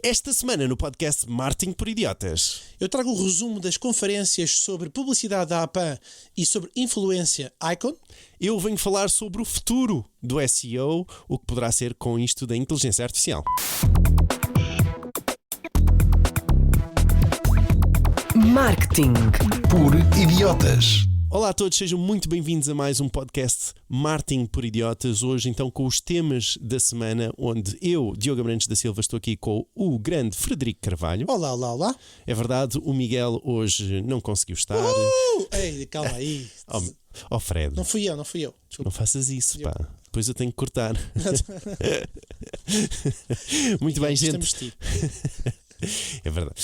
Esta semana no podcast Marketing por Idiotas. Eu trago o resumo das conferências sobre publicidade da APAN e sobre influência Icon. Eu venho falar sobre o futuro do SEO, o que poderá ser com isto da inteligência artificial. Marketing por Idiotas. Olá a todos, sejam muito bem-vindos a mais um podcast Marketing por Idiotas. Hoje então com os temas da semana, onde eu, Diogo Abrantes da Silva, estou aqui com o grande Frederico Carvalho. Olá, olá, olá. É verdade, o Miguel hoje não conseguiu estar. Ei, calma aí. Oh Fred. Não fui eu. Desculpa. Não faças isso, pá. Depois eu tenho que cortar. Muito bem, gente. É verdade.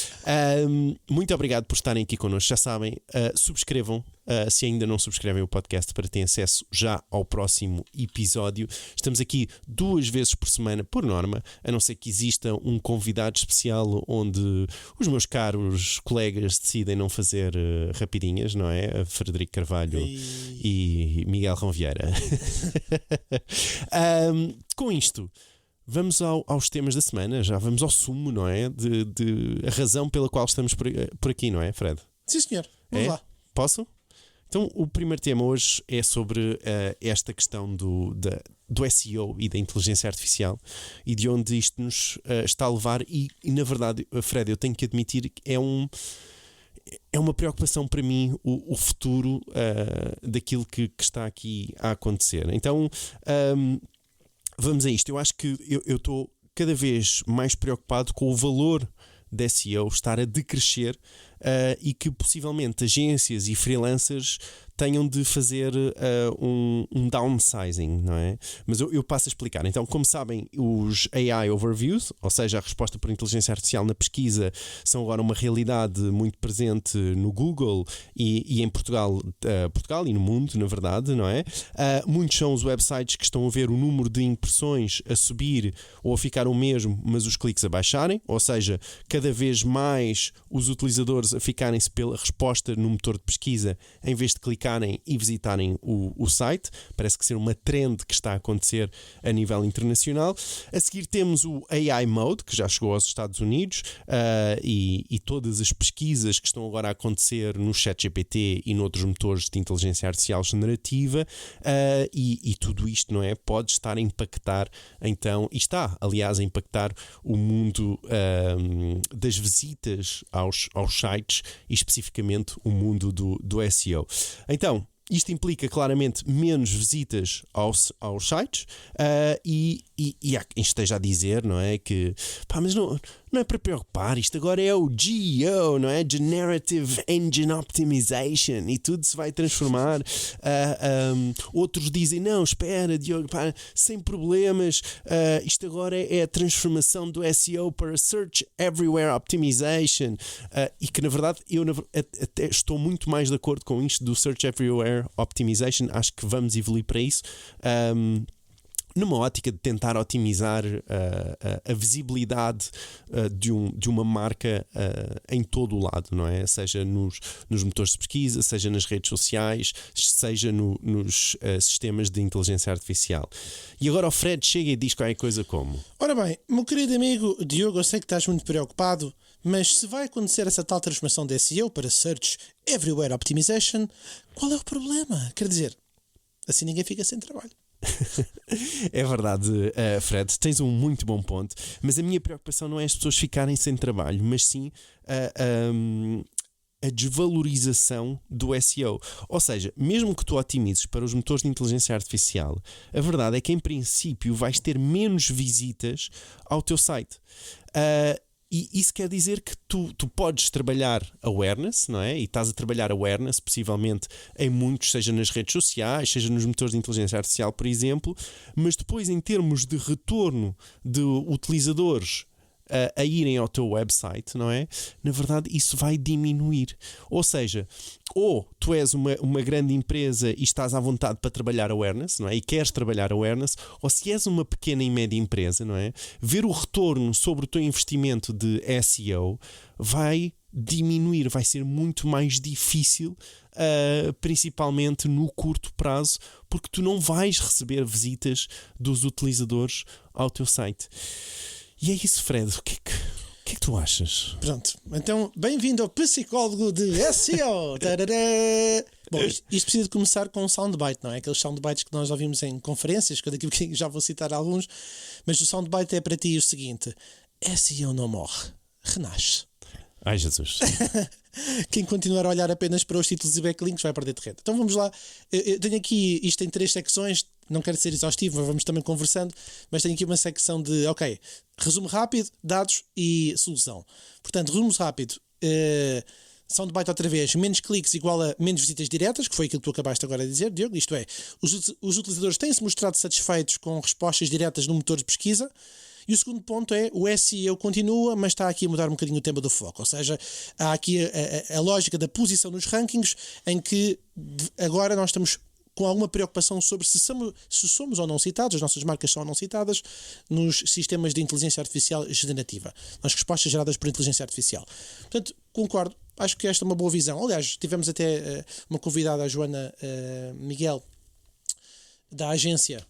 Muito obrigado por estarem aqui connosco. Já sabem, subscrevam se ainda não subscrevem o podcast para terem acesso já ao próximo episódio. Estamos aqui 2 vezes por semana, por norma, a não ser que exista um convidado especial onde os meus caros colegas decidem não fazer rapidinhas, não é? Frederico Carvalho e Miguel Rão Vieira. Com isto, vamos aos temas da semana, já vamos ao sumo, não é? De a razão pela qual estamos por aqui, não é, Fred? Sim, senhor. Vamos lá. Posso? Então, o primeiro tema hoje é sobre esta questão do SEO e da inteligência artificial e de onde isto nos está a levar. E, na verdade, Fred, eu tenho que admitir que é uma preocupação para mim o futuro daquilo que está aqui a acontecer. Então, vamos a isto. Eu acho que eu estou cada vez mais preocupado com o valor da SEO estar a decrescer e que possivelmente agências e freelancers tenham de fazer um downsizing, não é? Mas eu passo a explicar. Então, como sabem, os AI Overviews, ou seja, a resposta por inteligência artificial na pesquisa, são agora uma realidade muito presente no Google e em Portugal e no mundo, na verdade, não é? Muitos são os websites que estão a ver o número de impressões a subir ou a ficar o mesmo, mas os cliques a baixarem, ou seja, cada vez mais os utilizadores a ficarem-se pela resposta no motor de pesquisa em vez de clicarem e visitarem o site. Parece que ser uma trend que está a acontecer a nível internacional. A seguir temos o AI Mode, que já chegou aos Estados Unidos, e todas as pesquisas que estão agora a acontecer no ChatGPT e noutros motores de inteligência artificial generativa, e tudo isto, não é? Pode estar a impactar, então, e está, aliás, a impactar o mundo das visitas aos sites e especificamente o mundo do SEO. Então, isto implica claramente menos visitas aos sites e há quem esteja a dizer, não é, que mas não é para preocupar, isto agora é o GEO, não é? Generative Engine Optimization, e tudo se vai transformar. Outros dizem, não, espera, Diogo, sem problemas, isto agora é a transformação do SEO para Search Everywhere Optimization, e que na verdade eu até estou muito mais de acordo com isto do Search Everywhere Optimization. Acho que vamos evoluir para isso, numa ótica de tentar otimizar a visibilidade de uma marca em todo o lado, não é? Seja nos motores de pesquisa, seja nas redes sociais, seja nos sistemas de inteligência artificial. E agora o Fred chega e diz qualquer coisa como: Ora bem, meu querido amigo Diogo, eu sei que estás muito preocupado, mas se vai acontecer essa tal transformação de SEO para Search Everywhere Optimization, qual é o problema? Quer dizer, assim ninguém fica sem trabalho. É verdade, Fred, tens um muito bom ponto, mas a minha preocupação não é as pessoas ficarem sem trabalho, mas sim a desvalorização do SEO. Ou seja, mesmo que tu otimizes para os motores de inteligência artificial, a verdade é que em princípio vais ter menos visitas ao teu site. E isso quer dizer que tu podes trabalhar awareness, não é? E estás a trabalhar awareness, possivelmente em muitos, seja nas redes sociais, seja nos motores de inteligência artificial, por exemplo, mas depois em termos de retorno de utilizadores a irem ao teu website, não é? Na verdade, isso vai diminuir. Ou seja, ou tu és uma grande empresa e estás à vontade para trabalhar awareness, não é? E queres trabalhar awareness, ou se és uma pequena e média empresa, não é? Ver o retorno sobre o teu investimento de SEO vai diminuir, vai ser muito mais difícil, principalmente no curto prazo, porque tu não vais receber visitas dos utilizadores ao teu site. E é isso, Fred, que é que tu achas? Pronto, então bem-vindo ao psicólogo de SEO. Tarará. Bom, isto precisa de começar com um soundbite, não é? Aqueles soundbites que nós ouvimos em conferências, que daqui a pouquinho já vou citar alguns, mas o soundbite é para ti o seguinte: SEO não morre, renasce. Ai, Jesus. Quem continuar a olhar apenas para os títulos e backlinks vai perder terreno. Então vamos lá. Eu tenho aqui, isto em 3 secções, não quero ser exaustivo, mas vamos também conversando, mas tenho aqui uma secção de, resumo rápido, dados e solução. Portanto, resumo rápido, soundbite outra vez, menos cliques igual a menos visitas diretas, que foi aquilo que tu acabaste agora de dizer, Diogo, isto é, os utilizadores têm-se mostrado satisfeitos com respostas diretas no motor de pesquisa. E o segundo ponto é, o SEO continua, mas está aqui a mudar um bocadinho o tema do foco. Ou seja, há aqui a lógica da posição nos rankings, em que agora nós estamos com alguma preocupação sobre se somos ou não citados, as nossas marcas são ou não citadas, nos sistemas de inteligência artificial generativa, nas respostas geradas por inteligência artificial. Portanto, concordo, acho que esta é uma boa visão. Aliás, tivemos até uma convidada, a Joana Miguel, da agência...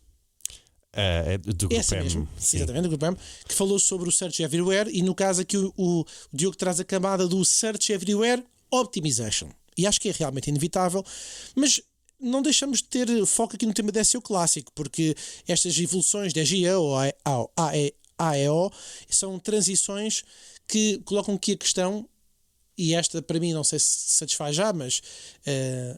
do Grupo essa M, mesmo, sim. exatamente, do Grupo M, que falou sobre o Search Everywhere, e no caso aqui o Diogo traz a camada do Search Everywhere Optimization. E acho que é realmente inevitável, mas não deixamos de ter foco aqui no tema da SEO clássico, porque estas evoluções da SEO ou AEO são transições que colocam aqui a questão, e esta para mim não sei se satisfaz já, mas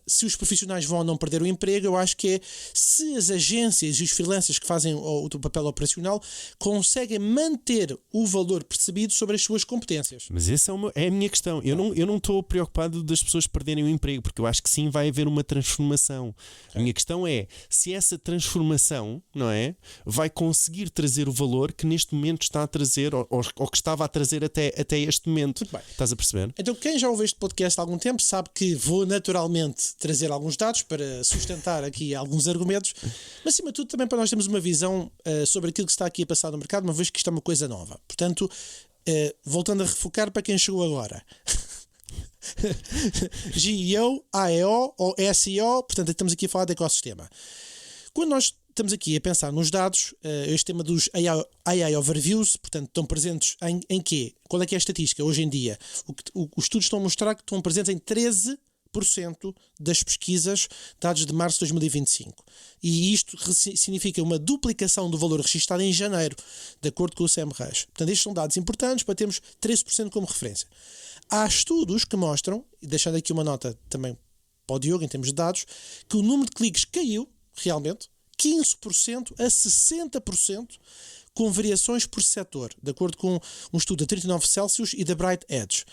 se os profissionais vão ou não perder o emprego, eu acho que é se as agências e os freelancers que fazem o papel operacional conseguem manter o valor percebido sobre as suas competências. Mas essa é a minha questão. Eu não estou preocupado das pessoas perderem o emprego, porque eu acho que sim, vai haver uma transformação. A minha questão é se essa transformação, não é, vai conseguir trazer o valor que neste momento está a trazer, ou que estava a trazer até este momento. Muito bem. Estás a perceber? Então, quem já ouve este podcast há algum tempo sabe que vou naturalmente trazer alguns dados para sustentar aqui alguns argumentos, mas acima de tudo também para nós termos uma visão sobre aquilo que está aqui a passar no mercado, uma vez que isto é uma coisa nova. Portanto, voltando a refocar para quem chegou agora. GEO, AEO ou SEO, portanto estamos aqui a falar de ecossistema. Quando nós estamos aqui a pensar nos dados, este tema dos AI Overviews, portanto, estão presentes em quê? Qual é que é a estatística hoje em dia? Os estudos estão a mostrar que estão presentes em 13% das pesquisas, dados de março de 2025. E isto significa uma duplicação do valor registado em janeiro, de acordo com o SEMrush. Portanto, estes são dados importantes para termos 13% como referência. Há estudos que mostram, e deixando aqui uma nota também para o Diogo em termos de dados, que o número de cliques caiu, realmente, 15% a 60%, com variações por setor, de acordo com um estudo da 39 Celsius e da Bright Edge.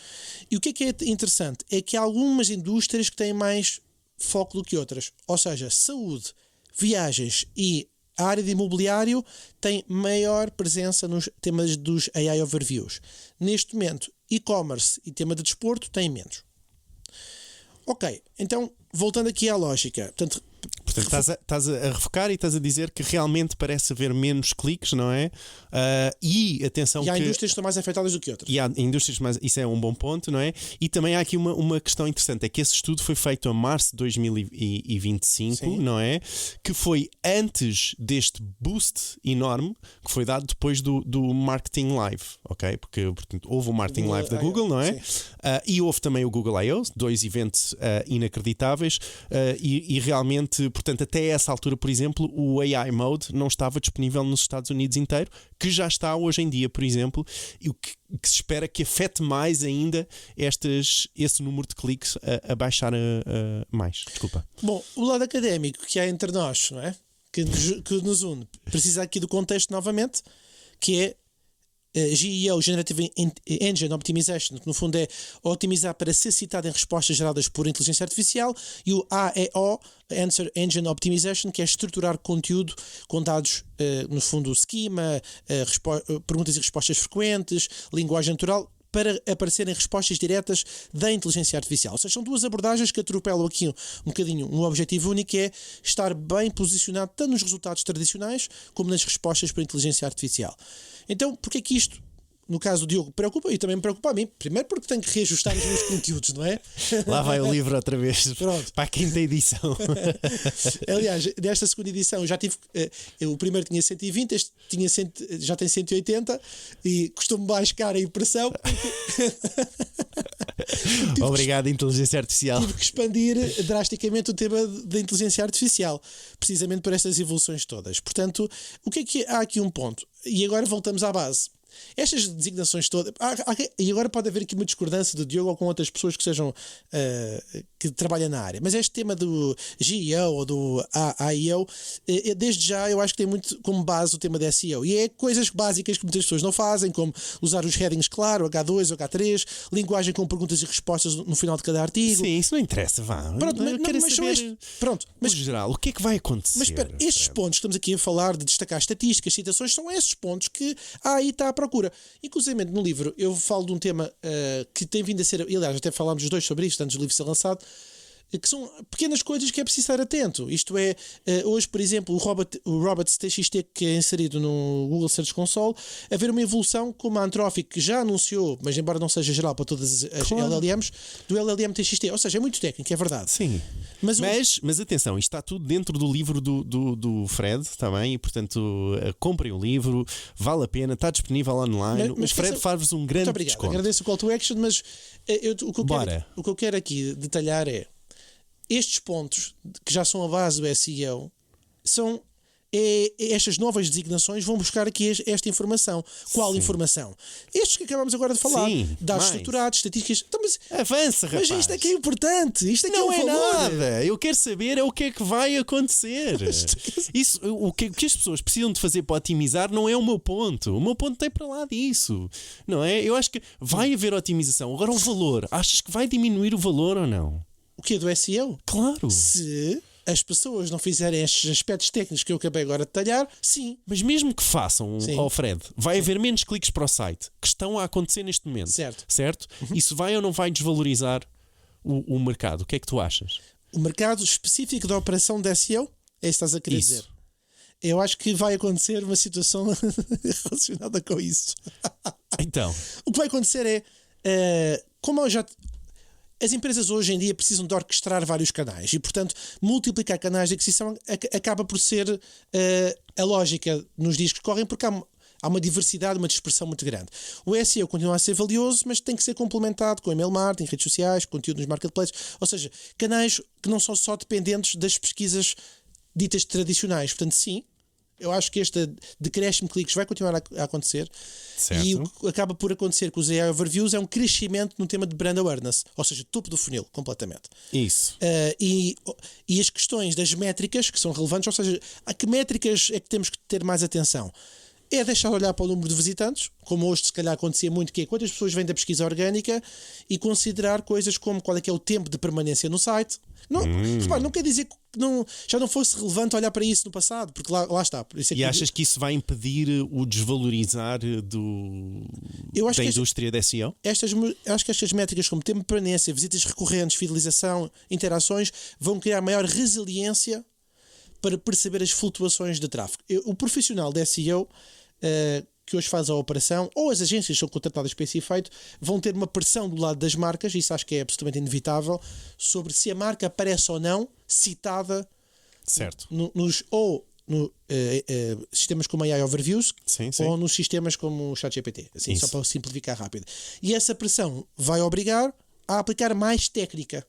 E o que é interessante? É que há algumas indústrias que têm mais foco do que outras. Ou seja, saúde, viagens e a área de imobiliário têm maior presença nos temas dos AI Overviews. Neste momento, e-commerce e tema de desporto têm menos. Ok, então, voltando aqui à lógica. Portanto, estás a refocar e estás a dizer que realmente parece haver menos cliques, não é? E atenção, e há que indústrias que estão mais afetadas do que outras. E há indústrias mais, isso é um bom ponto, não é? E também há aqui uma questão interessante, é que esse estudo foi feito a março de 2025, Sim. não é? Que foi antes deste boost enorme que foi dado depois do Marketing Live, ok? Porque, portanto, houve o Marketing Live da Google, não é? E houve também o Google I.O., 2 eventos inacreditáveis, e realmente, portanto, até essa altura, por exemplo, o AI Mode não estava disponível nos Estados Unidos inteiro, que já está hoje em dia, por exemplo, e o que se espera que afete mais ainda esse número de cliques a baixar mais. Desculpa. Bom, o lado académico que há entre nós, não é? Que nos une, precisa aqui do contexto novamente, que é GEO, Generative Engine Optimization, que no fundo é otimizar para ser citado em respostas geradas por inteligência artificial, e o AEO, Answer Engine Optimization, que é estruturar conteúdo com dados, no fundo, schema, perguntas e respostas frequentes, linguagem natural, para aparecerem respostas diretas da inteligência artificial. Ou seja, são duas abordagens que atropelam aqui um bocadinho um objetivo único, que é estar bem posicionado tanto nos resultados tradicionais como nas respostas para inteligência artificial. Então, porque é que isto no caso do Diogo, preocupa e também me preocupa a mim. Primeiro porque tenho que reajustar os meus conteúdos, não é? Lá vai o livro outra vez. Pronto. Para a quinta edição. Aliás, desta segunda edição já tive. O primeiro tinha 120, este já tem 180 e custou-me mais cara a impressão. Obrigado, inteligência artificial. Tive que expandir drasticamente o tema da inteligência artificial, precisamente por estas evoluções todas. Portanto, o que é que há aqui um ponto? E agora voltamos à base. Estas designações todas. E agora pode haver aqui uma discordância do Diogo ou com outras pessoas que sejam que trabalham na área. Mas este tema do GEO ou do AIO, desde já eu acho que tem muito como base o tema da SEO. E é coisas básicas que muitas pessoas não fazem, como usar os headings claro, H2 ou H3, linguagem com perguntas e respostas no final de cada artigo. Sim, isso não interessa, vá. Pronto, Eu quero mas saber, mas no geral, o que é que vai acontecer? Mas espera, estes pontos que estamos aqui a falar de destacar estatísticas, citações, são esses pontos que aí está à procura. Inclusive no livro eu falo de um tema que tem vindo a ser, e aliás até falámos os dois sobre isto antes do livro ser lançado, que são pequenas coisas que é preciso estar atento. Isto é, hoje, por exemplo, o Robots TXT que é inserido no Google Search Console, haver uma evolução como a Anthropic que já anunciou, mas embora não seja geral para todas as LLMs, do LLM TXT. Ou seja, é muito técnico, é verdade. Sim. Mas atenção, isto está tudo dentro do livro do Fred, está bem? E portanto, comprem o livro, vale a pena, está disponível online. Mas Fred faz-vos um grande desconto. Agradeço o call to action, mas o que eu quero aqui detalhar é estes pontos que já são a base do SEO são estas novas designações vão buscar aqui esta informação. Qual informação? Estes que acabamos agora de falar. Sim, dados estruturados, estatísticas. Então, avança, rapaz. Mas isto é que é importante. Isto é que não é é valor. nada. Eu quero saber o que é que vai acontecer. Isso, o que as pessoas precisam de fazer para otimizar não é o meu ponto. O meu ponto tem para lá disso. Não é? Eu acho que vai haver otimização. Agora o valor. Achas que vai diminuir o valor ou não? O que é do SEO? Claro. Se as pessoas não fizerem estes aspectos técnicos que eu acabei agora de detalhar, sim. Mas mesmo que façam, Fred, vai haver menos cliques para o site que estão a acontecer neste momento. Certo? Isso vai ou não vai desvalorizar o mercado? O que é que tu achas? O mercado específico da operação de SEO? É isso que estás a querer dizer? Eu acho que vai acontecer uma situação relacionada com isso. Então. O que vai acontecer é, como eu já... As empresas hoje em dia precisam de orquestrar vários canais e, portanto, multiplicar canais de aquisição acaba por ser a lógica nos dias que correm, porque há uma diversidade, uma dispersão muito grande. O SEO continua a ser valioso, mas tem que ser complementado com email marketing, redes sociais, conteúdo nos marketplaces, ou seja, canais que não são só dependentes das pesquisas ditas tradicionais. Portanto, sim, eu acho que este decréscimo de cliques vai continuar a acontecer. Certo. E o que acaba por acontecer com os AI Overviews é um crescimento no tema de brand awareness, ou seja, topo do funil, completamente. Isso. E as questões das métricas que são relevantes, ou seja, a que métricas é que temos que ter mais atenção? É deixar de olhar para o número de visitantes, como hoje se calhar acontecia muito, que é quantas pessoas vêm da pesquisa orgânica, e considerar coisas como qual é que é o tempo de permanência no site. Não, repare, não quer dizer que já não fosse relevante olhar para isso no passado, porque lá está. Por isso é e achas que isso vai impedir o desvalorizar da indústria da SEO? Acho que estas métricas como tempo de permanência, visitas recorrentes, fidelização, interações, vão criar maior resiliência para perceber as flutuações de tráfego. O profissional da SEO que hoje faz a operação, ou as agências que são contratadas para esse efeito, vão ter uma pressão do lado das marcas, isso acho que é absolutamente inevitável, sobre se a marca aparece ou não citada certo. nos sistemas como a AI Overviews, sim. ou nos sistemas como o ChatGPT, assim, só para simplificar rápido. E essa pressão vai obrigar a aplicar mais técnica.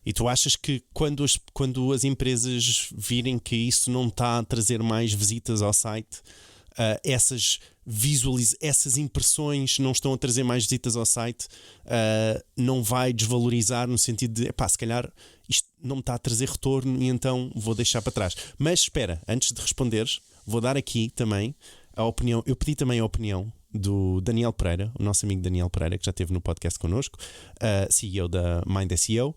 E tu achas que quando as empresas virem que isso não está a trazer mais visitas ao site, essas impressões não estão a trazer mais visitas ao site, não vai desvalorizar no sentido de, se calhar isto não me está a trazer retorno e então vou deixar para trás. Mas espera, antes de responderes, vou dar aqui também a opinião. Eu pedi também a opinião do Daniel Pereira, o nosso amigo Daniel Pereira, que já esteve no podcast connosco, CEO da Mind SEO,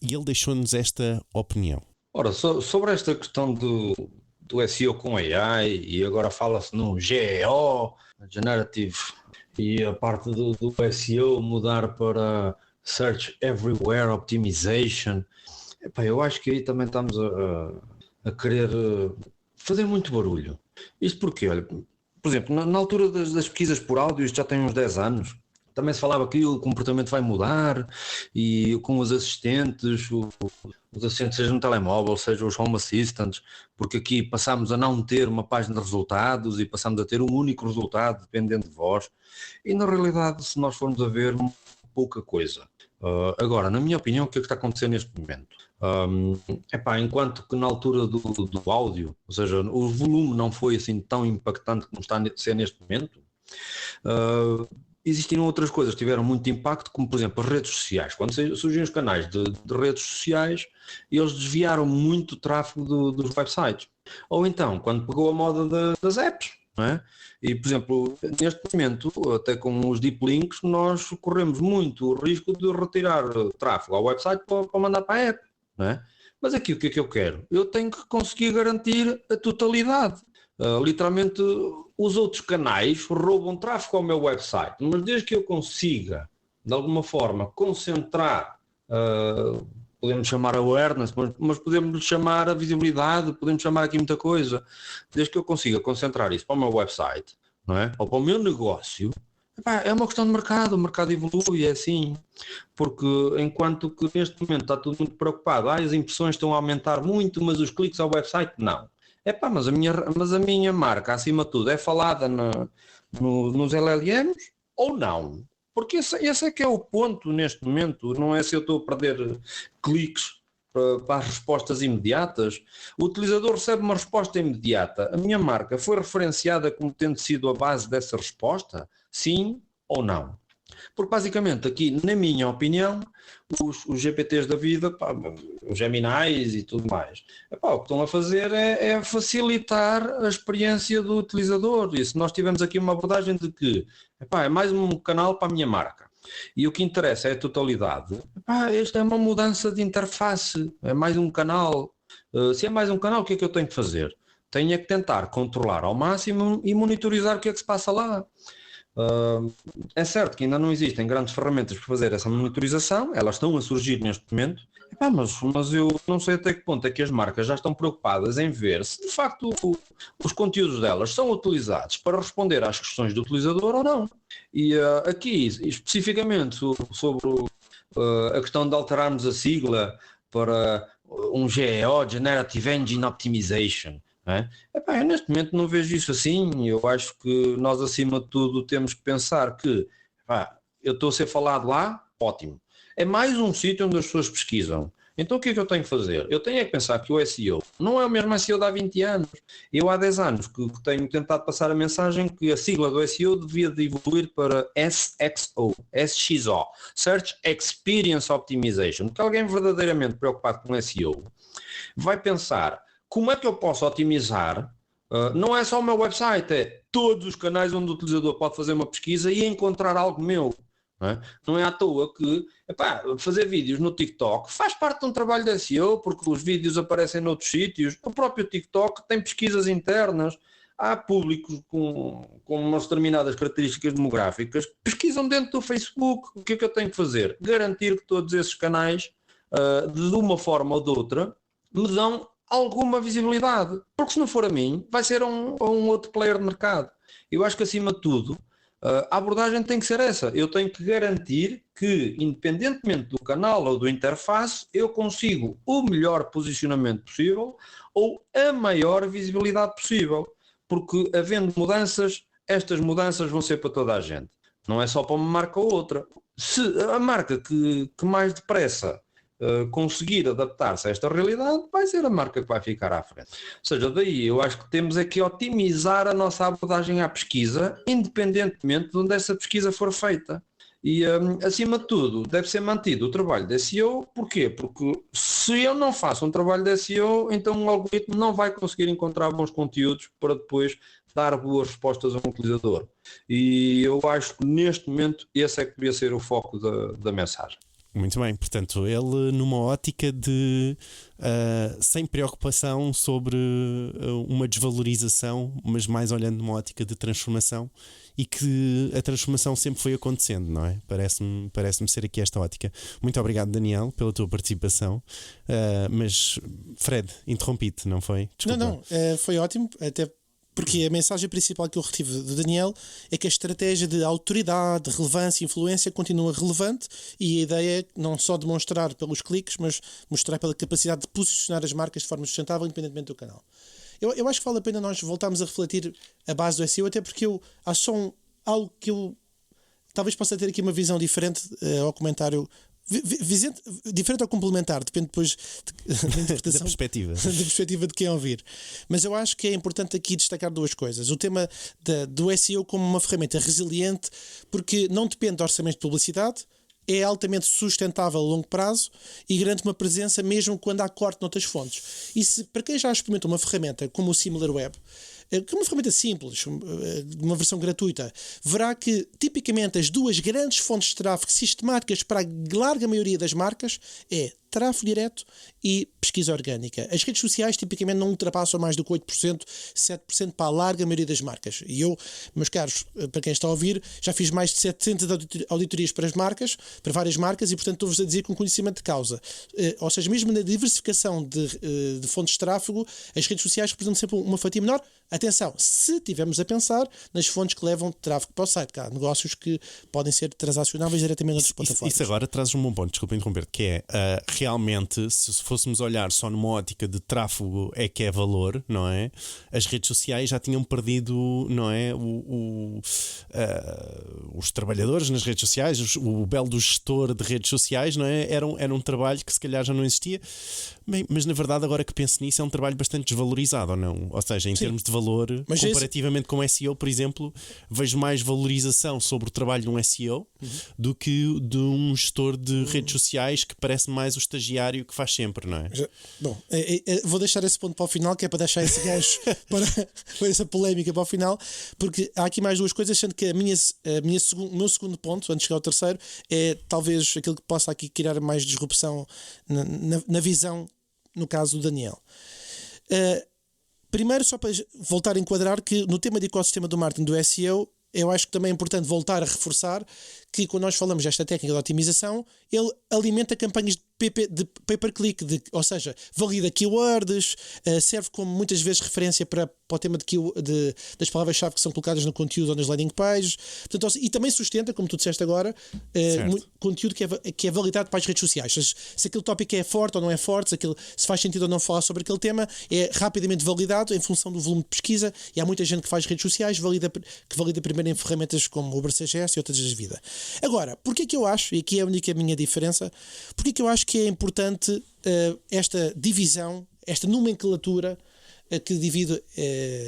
e ele deixou-nos esta opinião. Ora, sobre esta questão do SEO com AI, e agora fala-se no GEO, Generative, e a parte do SEO mudar para Search Everywhere Optimization, eu acho que aí também estamos a querer fazer muito barulho. Isto porque, olha, por por exemplo, na altura das pesquisas por áudio, isto já tem uns 10 anos, também se falava que o comportamento vai mudar e com os assistentes, seja no telemóvel, seja os home assistants, porque aqui passámos a não ter uma página de resultados e passámos a ter um único resultado dependendo de voz. E na realidade, se nós formos a ver, pouca coisa. Agora, na minha opinião, o que é que está acontecendo neste momento? Enquanto que na altura do áudio, ou seja, o volume não foi assim tão impactante como está a ser neste momento, existiram outras coisas que tiveram muito impacto, como por exemplo as redes sociais. Quando surgiram os canais de redes sociais, eles desviaram muito o tráfego dos websites. Ou então, quando pegou a moda das apps, não é? E por exemplo, neste momento, até com os deep links, nós corremos muito o risco de retirar tráfego ao website para mandar para a app, não é? Mas aqui o que é que eu quero? Eu tenho que conseguir garantir a totalidade. Literalmente os outros canais roubam tráfego ao meu website, mas desde que eu consiga de alguma forma concentrar, podemos chamar awareness, mas podemos chamar a visibilidade, podemos chamar aqui muita coisa, desde que eu consiga concentrar isso para o meu website, não é? Ou para o meu negócio, é uma questão de mercado, o mercado evolui, é assim, porque enquanto que neste momento está tudo muito preocupado, as impressões estão a aumentar muito, mas os cliques ao website não. Mas a minha marca, acima de tudo, é falada nos LLMs ou não? Porque esse é que é o ponto neste momento, não é se eu estou a perder cliques para as respostas imediatas. O utilizador recebe uma resposta imediata. A minha marca foi referenciada como tendo sido a base dessa resposta? Sim ou não? Porque basicamente aqui, na minha opinião, os GPTs da vida, os Geminis e tudo mais, o que estão a fazer é facilitar a experiência do utilizador. E se nós tivermos aqui uma abordagem de que é mais um canal para a minha marca e o que interessa é a totalidade, esta é uma mudança de interface, é mais um canal. Se é mais um canal, o que é que eu tenho que fazer? Tenho é que tentar controlar ao máximo e monitorizar o que é que se passa lá. É certo que ainda não existem grandes ferramentas para fazer essa monitorização, elas estão a surgir neste momento, mas eu não sei até que ponto é que as marcas já estão preocupadas em ver se de facto os conteúdos delas são utilizados para responder às questões do utilizador ou não. E aqui, especificamente sobre a questão de alterarmos a sigla para um GEO, Generative Engine Optimization, eu neste momento não vejo isso assim. Eu acho que nós acima de tudo temos que pensar que eu estou a ser falado lá, ótimo, é mais um sítio onde as pessoas pesquisam, então o que é que eu tenho que fazer? Eu tenho que pensar que o SEO não é o mesmo SEO de há 20 anos. Eu há 10 anos que tenho tentado passar a mensagem que a sigla do SEO devia de evoluir para SXO, Search Experience Optimization, que alguém verdadeiramente preocupado com SEO vai pensar: como é que eu posso otimizar? Não é só o meu website, é todos os canais onde o utilizador pode fazer uma pesquisa e encontrar algo meu. Não é à toa que fazer vídeos no TikTok faz parte de um trabalho de SEO, porque os vídeos aparecem noutros sítios. O próprio TikTok tem pesquisas internas. Há públicos com umas determinadas características demográficas que pesquisam dentro do Facebook. O que é que eu tenho que fazer? Garantir que todos esses canais, de uma forma ou de outra, me dão alguma visibilidade, porque se não for a mim, vai ser a um outro player de mercado. Eu acho que acima de tudo, a abordagem tem que ser essa. Eu tenho que garantir que, independentemente do canal ou do interface, eu consigo o melhor posicionamento possível ou a maior visibilidade possível, porque havendo mudanças, estas mudanças vão ser para toda a gente, não é só para uma marca ou outra. Se a marca que mais depressa conseguir adaptar-se a esta realidade, vai ser a marca que vai ficar à frente. Ou seja, daí eu acho que temos é que otimizar a nossa abordagem à pesquisa, independentemente de onde essa pesquisa for feita. E, acima de tudo, deve ser mantido o trabalho de SEO. Porquê? Porque se eu não faço um trabalho de SEO, então o algoritmo não vai conseguir encontrar bons conteúdos para depois dar boas respostas ao utilizador. E eu acho que neste momento esse é que devia ser o foco da mensagem. Muito bem, portanto, ele numa ótica de sem preocupação sobre uma desvalorização, mas mais olhando numa ótica de transformação, e que a transformação sempre foi acontecendo, não é? Parece-me ser aqui esta ótica. Muito obrigado, Daniel, pela tua participação. Mas, Fred, interrompi-te, não foi? Desculpa. Não, foi ótimo, até Porque a mensagem principal que eu retive do Daniel é que a estratégia de autoridade, relevância e influência continua relevante, e a ideia é não só demonstrar pelos cliques, mas mostrar pela capacidade de posicionar as marcas de forma sustentável, independentemente do canal. Eu acho que vale a pena nós voltarmos a refletir a base do SEO, até porque eu acho só algo que eu talvez possa ter aqui uma visão diferente ao comentário. Diferente ou complementar, depende depois da interpretação da perspectiva. da perspectiva de quem ouvir. Mas eu acho que é importante aqui destacar duas coisas. O tema do SEO como uma ferramenta resiliente, porque não depende de orçamento de publicidade, é altamente sustentável a longo prazo e garante uma presença mesmo quando há corte noutras fontes. E para quem já experimentou uma ferramenta como o SimilarWeb, que é uma ferramenta simples, uma versão gratuita, verá que tipicamente as duas grandes fontes de tráfego sistemáticas para a larga maioria das marcas é tráfego direto e pesquisa orgânica. As redes sociais tipicamente não ultrapassam mais do que 8%, 7% para a larga maioria das marcas. E eu, meus caros, para quem está a ouvir, já fiz mais de 700 auditorias para as marcas, para várias marcas, e portanto estou-vos a dizer com conhecimento de causa. Ou seja, mesmo na diversificação de fontes de tráfego, as redes sociais representam sempre uma fatia menor. Atenção, se estivermos a pensar nas fontes que levam tráfego para o site, cá, negócios que podem ser transacionáveis diretamente noutras plataformas. Isso agora traz um bom ponto, desculpa interromper, que é realmente, se fôssemos olhar só numa ótica de tráfego é que é valor, não é? As redes sociais já tinham perdido, não é? Os trabalhadores nas redes sociais, o belo do gestor de redes sociais, não é? Era um trabalho que se calhar já não existia. Bem, mas na verdade, agora que penso nisso, é um trabalho bastante desvalorizado, ou não? Ou seja, em termos de valor, mas comparativamente com o SEO, por exemplo, vejo mais valorização sobre o trabalho de um SEO do que de um gestor de redes sociais que parece mais o estagiário que faz sempre, não é? Bom, vou deixar esse ponto para o final, que é para deixar esse gancho para essa polémica para o final, porque há aqui mais duas coisas, sendo que o meu segundo ponto, antes de chegar ao terceiro, é talvez aquilo que possa aqui criar mais disrupção na visão, no caso do Daniel. Primeiro, só para voltar a enquadrar que no tema de ecossistema do marketing do SEO, eu acho que também é importante voltar a reforçar que quando nós falamos desta técnica de otimização, ele alimenta campanhas de pay-per-click, ou seja, valida keywords, serve como muitas vezes referência para o tema das palavras-chave que são colocadas no conteúdo ou nas landing pages. Portanto, e também sustenta, como tu disseste agora, conteúdo que é validado para as redes sociais. Se aquele tópico é forte ou não é forte, se faz sentido ou não falar sobre aquele tema, é rapidamente validado em função do volume de pesquisa, e há muita gente que faz redes sociais que valida primeiro em ferramentas como o UberCGS e outras da vida. Agora, porquê que eu acho, e aqui é a única minha diferença, porquê que eu acho que é importante esta divisão, esta nomenclatura que divide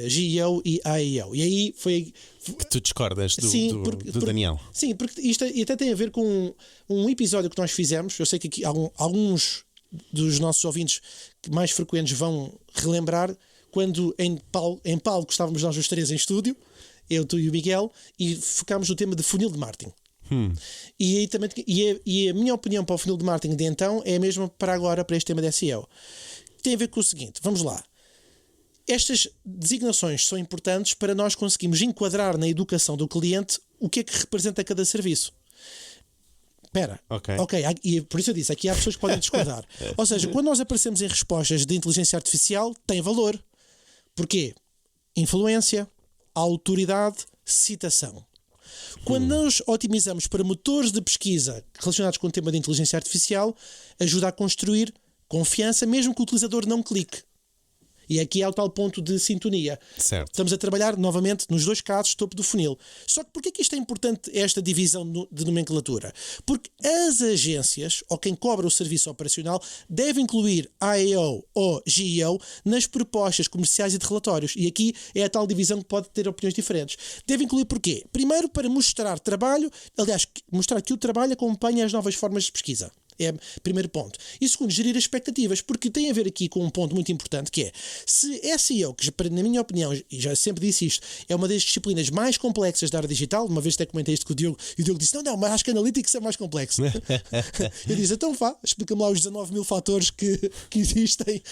GEO e AEO. E aí foi que tu discordas do Daniel. Sim, porque isto até tem a ver com um episódio que nós fizemos. Eu sei que aqui alguns dos nossos ouvintes mais frequentes vão relembrar quando em palco estávamos nós os três em estúdio, eu, tu e o Miguel, e focámos no tema de funil de marketing. E aí também, e a minha opinião para o funil de marketing de então é a mesma para agora, para este tema de SEO. Tem a ver com o seguinte, vamos lá. Estas designações são importantes para nós conseguirmos enquadrar na educação do cliente o que é que representa cada serviço. Espera, ok, e por isso eu disse, aqui há pessoas que podem discordar. Ou seja, quando nós aparecemos em respostas de inteligência artificial, tem valor. Porquê? Influência, autoridade, citação. Quando nós otimizamos para motores de pesquisa relacionados com o tema de inteligência artificial, ajuda a construir confiança mesmo que o utilizador não clique. E aqui há o tal ponto de sintonia. Certo. Estamos a trabalhar novamente nos dois casos topo do funil. Só que porquê que isto é importante, esta divisão de nomenclatura? Porque as agências, ou quem cobra o serviço operacional, deve incluir AEO ou GEO nas propostas comerciais e de relatórios. E aqui é a tal divisão que pode ter opiniões diferentes. Deve incluir porquê? Primeiro, para mostrar trabalho, aliás, mostrar que o trabalho acompanha as novas formas de pesquisa. É o primeiro ponto. E segundo, gerir as expectativas, porque tem a ver aqui com um ponto muito importante, que é, se SEO, que na minha opinião, e já sempre disse isto, é uma das disciplinas mais complexas da área digital, uma vez até comentei isto com o Diogo, e o Diogo disse, não, mas acho que Analytics é mais complexo. Eu disse, então vá, explica-me lá os 19 mil fatores que existem.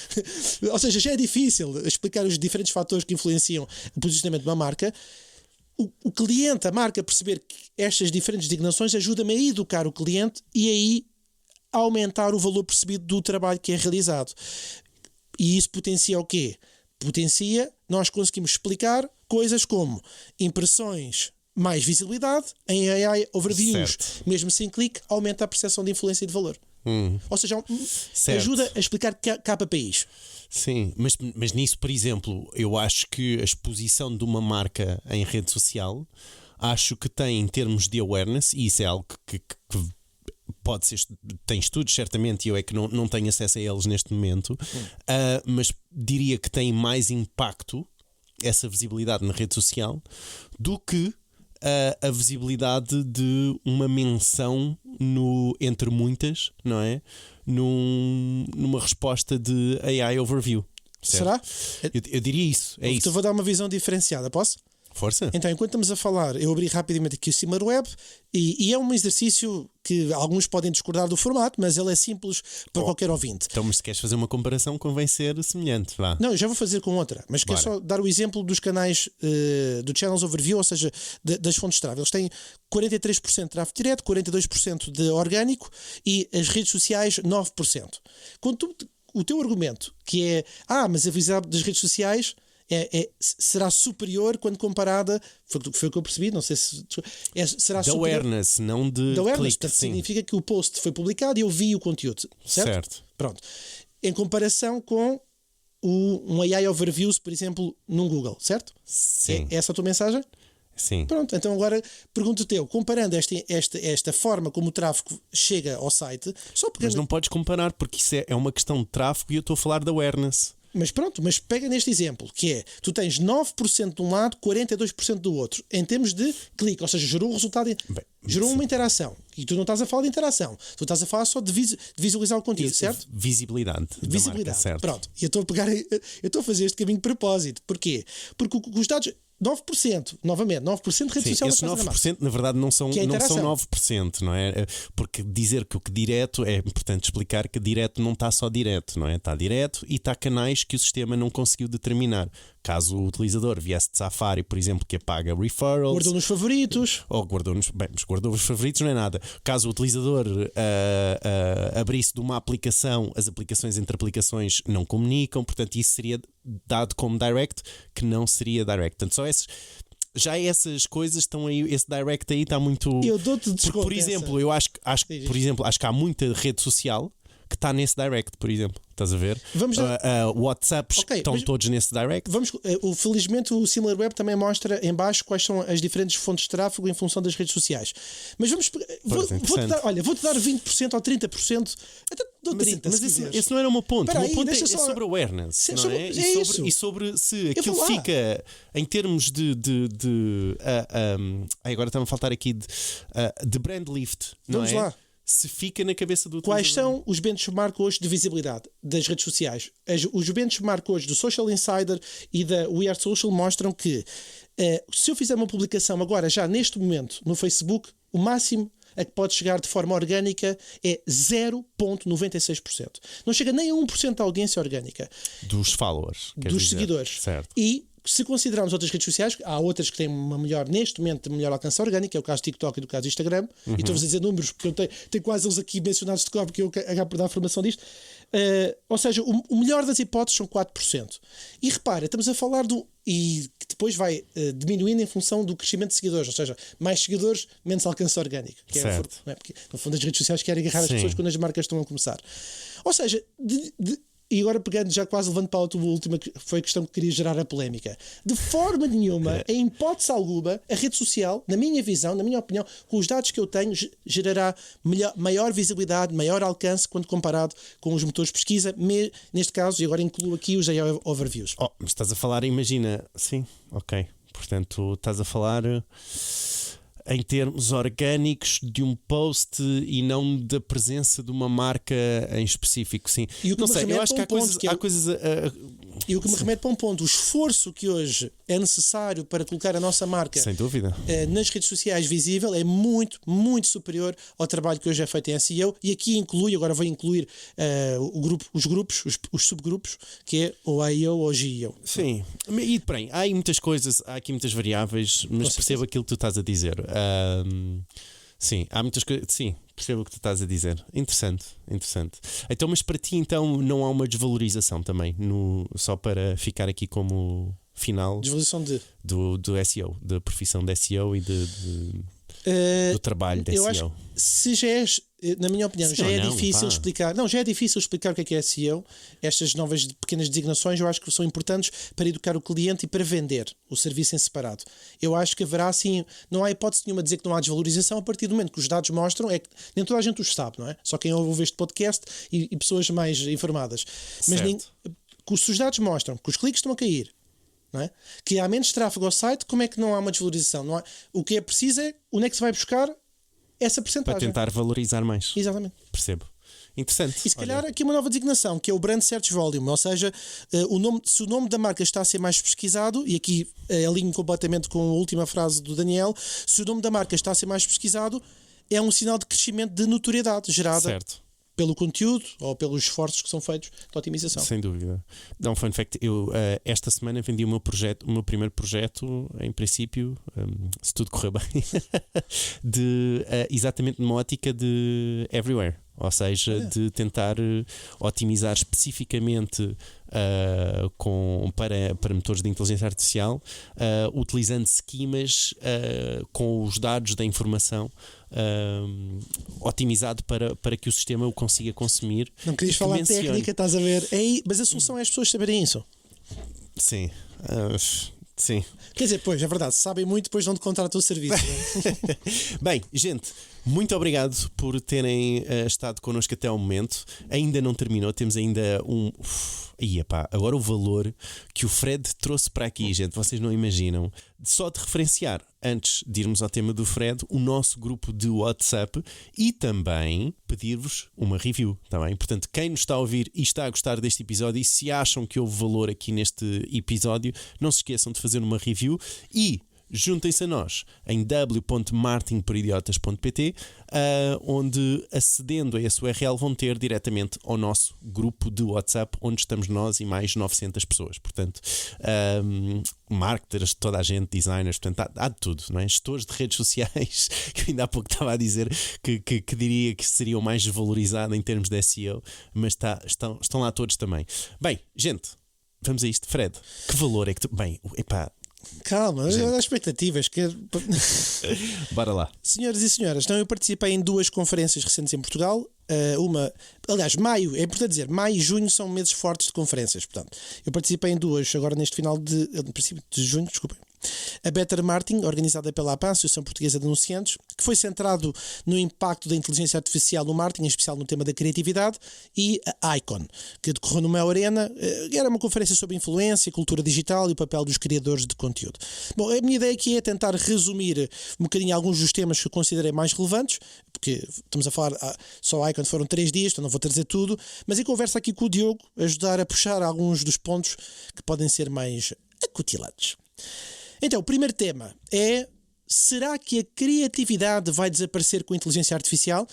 Ou seja, já é difícil explicar os diferentes fatores que influenciam o posicionamento de uma marca. O cliente, a marca, perceber que estas diferentes designações ajuda-me a educar o cliente e aí aumentar o valor percebido do trabalho que é realizado. E isso potencia o quê? Potencia nós conseguimos explicar coisas como impressões, mais visibilidade, em AI overviews, Certo. mesmo sem clique, aumenta a percepção de influência e de valor. Ou seja, Certo. ajuda a explicar KPIs. Sim, mas nisso, por exemplo, eu acho que a exposição de uma marca em rede social, acho que tem, em termos de awareness, e isso é algo que pode ser, tem estudos certamente, e eu é que não tenho acesso a eles neste momento, mas diria que tem mais impacto essa visibilidade na rede social do que a visibilidade de uma menção entre muitas, não é? Numa resposta de AI overview. Certo? Será? Eu diria isso. É Então isso. vou dar uma visão diferenciada, posso? Força. Então, enquanto estamos a falar, eu abri rapidamente aqui o SimilarWeb e é um exercício que alguns podem discordar do formato, mas ele é simples para qualquer ouvinte. Então, mas se queres fazer uma comparação, convém ser semelhante. Vá. Não, eu já vou fazer com outra, mas quero Bora. só dar o exemplo dos canais do Channels Overview, ou seja, das fontes de tráfego. Eles têm 43% de tráfego direto, 42% de orgânico e as redes sociais 9%. Quando o teu argumento, que é mas a visibilidade das redes sociais será superior quando comparada, foi o que eu percebi, não sei se será De superior awareness, não de da awareness, clique. portanto, Sim. significa que o post foi publicado e eu vi o conteúdo, certo? Pronto. Em comparação com um AI Overviews, por exemplo, num Google, certo? Sim. É essa a tua mensagem? Sim. Pronto, então agora pergunto-te eu, comparando esta forma como o tráfego chega ao site, só Mas pegando. não podes comparar, porque isso é uma questão de tráfego e eu estou a falar de awareness. Mas pronto, mas pega neste exemplo, que é, tu tens 9% de um lado, 42% do outro, em termos de clique, ou seja, gerou um resultado, gerou uma interação. E tu não estás a falar de interação, tu estás a falar só de visualizar o conteúdo, certo? Visibilidade. Da marca, certo. Pronto, e eu estou a fazer este caminho de propósito. Porquê? Porque os dados, 9%, novamente, 9% de rede Sim, social esses da página 9% na verdade não são, Que é a não são interação. 9%, não é? Porque dizer que o que direto é importante explicar que direto não está só direto, não é? Está direto e está canais que o sistema não conseguiu determinar. Caso o utilizador viesse de Safari, por exemplo, que apaga referrals, Guardou nos favoritos. ou mas guardou os favoritos não é nada. Caso o utilizador abrisse de uma aplicação, as aplicações entre aplicações não comunicam, portanto isso seria dado como direct, que não seria direct. Portanto, já essas coisas estão aí, esse direct aí está muito. Eu dou-te desconto. Por exemplo, eu acho que há muita rede social que está nesse direct, por exemplo. Estás a ver? Vamos WhatsApps que estão todos nesse direct. Felizmente o SimilarWeb também mostra em baixo quais são as diferentes fontes de tráfego em função das redes sociais. Mas vou-te dar 20% ou 30%, até dou 30%. Mas esse não era o meu ponto. O meu ponto é só... sobre awareness. Não é? Isso. E sobre se aquilo fica em termos de agora está-me a faltar aqui de brand lift. Não Vamos é? lá. Se fica na cabeça do Quais utilizador. são os benchmark hoje de visibilidade das redes sociais? Os benchmark hoje do Social Insider e da We Are Social mostram que se eu fizer uma publicação agora, já neste momento, no Facebook, o máximo a que pode chegar de forma orgânica é 0,96%. Não chega nem a 1% da audiência orgânica. Dos followers. Dos seguidores. Certo. E se considerarmos outras redes sociais, há outras que têm neste momento, melhor alcance orgânico, que é o caso do TikTok e do caso do Instagram, e estou-vos a dizer números, porque eu tenho quase eles aqui mencionados de cor, porque eu acabo por dar a formação disto. Ou seja, o melhor das hipóteses são 4%. E repara, estamos a falar e que depois vai diminuindo em função do crescimento de seguidores, ou seja, mais seguidores, menos alcance orgânico. Que certo. Não é? Porque no fundo as redes sociais querem agarrar as Sim. pessoas quando as marcas estão a começar. Ou seja, e agora pegando, já quase levando para a tua última, que foi a questão que queria gerar a polémica. De forma nenhuma, em hipótese alguma, a rede social, na minha visão, na minha opinião, com os dados que eu tenho, gerará maior visibilidade, maior alcance quando comparado com os motores de pesquisa, neste caso, e agora incluo aqui os AI Overviews. Mas estás a falar, imagina, sim, ok. Portanto, estás a falar em termos orgânicos de um post e não da presença de uma marca em específico, sim. E o que não me sei, eu remete acho que para um há ponto, que é coisas E o que me remete para um ponto, o esforço que hoje é necessário para colocar a nossa marca sem dúvida nas redes sociais visível é muito, muito superior ao trabalho que hoje é feito em SEO, e aqui agora vou incluir os grupos, os subgrupos, que é o AIO ou o GEO. Sim, e bem, há aí muitas coisas, há aqui muitas variáveis, mas percebo aquilo que tu estás a dizer. Sim, há muitas coisas. Sim, percebo o que tu estás a dizer. Interessante. Então, mas para ti então não há uma desvalorização também, só para ficar aqui como final Desvalorização de. do SEO, da profissão de SEO e do trabalho de Eu SEO. acho que se já és, na minha opinião, Sim já ou é não, difícil pá. explicar. Não, já é difícil explicar o que é SEO. Estas novas pequenas designações eu acho que são importantes para educar o cliente e para vender o serviço em separado. Eu acho que haverá assim, não há hipótese nenhuma de dizer que não há desvalorização a partir do momento que os dados mostram, é que nem toda a gente os sabe, não é? Só quem ouve este podcast e pessoas mais informadas. Mas Certo. se os dados mostram que os cliques estão a cair, não é? Que há menos tráfego ao site, como é que não há uma desvalorização? Não há... O que é preciso é onde é que se vai buscar essa Para percentagem. tentar valorizar mais. Exatamente. Percebo. Interessante. E se calhar Olha, aqui uma nova designação, que é o Brand Search Volume, ou seja, se o nome da marca está a ser mais pesquisado, e aqui alinho completamente com a última frase do Daniel, se o nome da marca está a ser mais pesquisado, é um sinal de crescimento de notoriedade gerada certo. pelo conteúdo ou pelos esforços que são feitos de otimização. Sem dúvida. Não, fun fact, eu esta semana vendi o meu primeiro projeto, em princípio, se tudo correr bem, exatamente numa ótica de everywhere. Ou seja, de tentar otimizar especificamente para motores de inteligência artificial, utilizando esquemas com os dados da informação otimizado para que o sistema o consiga consumir. Não querias e que falar mencione. técnica, estás a ver? Mas a solução é as pessoas saberem isso. Sim. Sim. Quer dizer, pois, é verdade, sabem muito, depois não te contratam o serviço. Bem, gente, muito obrigado por terem estado connosco até ao momento. Ainda não terminou, temos ainda um. Agora o valor que o Fred trouxe para aqui, gente, vocês não imaginam. Só de referenciar, antes de irmos ao tema do Fred, o nosso grupo de WhatsApp e também pedir-vos uma review, tá bem? Portanto, quem nos está a ouvir e está a gostar deste episódio e se acham que houve valor aqui neste episódio, não se esqueçam de fazer uma review e juntem-se a nós em w.marketingporidiotas.pt, onde, acedendo a esse URL, vão ter diretamente ao nosso grupo de WhatsApp, onde estamos nós e mais 900 pessoas. Portanto, marketers, toda a gente, designers, portanto, há de tudo, não é? Gestores de redes sociais, que ainda há pouco estava a dizer que diria que seriam mais valorizados em termos de SEO, mas estão lá todos também. Bem, gente, vamos a isto. Fred, que valor é que tu... Bem, epá... Calma, há expectativas. Bora lá. Senhoras e senhoras, então eu participei em 2 conferências recentes em Portugal. Aliás, maio, é importante dizer, maio e junho são meses fortes de conferências. Portanto, eu participei em 2 agora neste final no princípio de junho, desculpem. A Better Marketing, organizada pela APAN, Associação Portuguesa de Anunciantes, que foi centrado no impacto da inteligência artificial no marketing, em especial no tema da criatividade, e a Icon, que decorreu numa arena. Era uma conferência sobre influência, cultura digital e o papel dos criadores de conteúdo. Bom, a minha ideia aqui é tentar resumir um bocadinho alguns dos temas que eu considerei mais relevantes, porque estamos a falar, só a Icon foram 3 dias, então não vou trazer tudo, mas em conversa aqui com o Diogo, ajudar a puxar alguns dos pontos que podem ser mais acutilantes. Então, o primeiro tema é: será que a criatividade vai desaparecer com a inteligência artificial?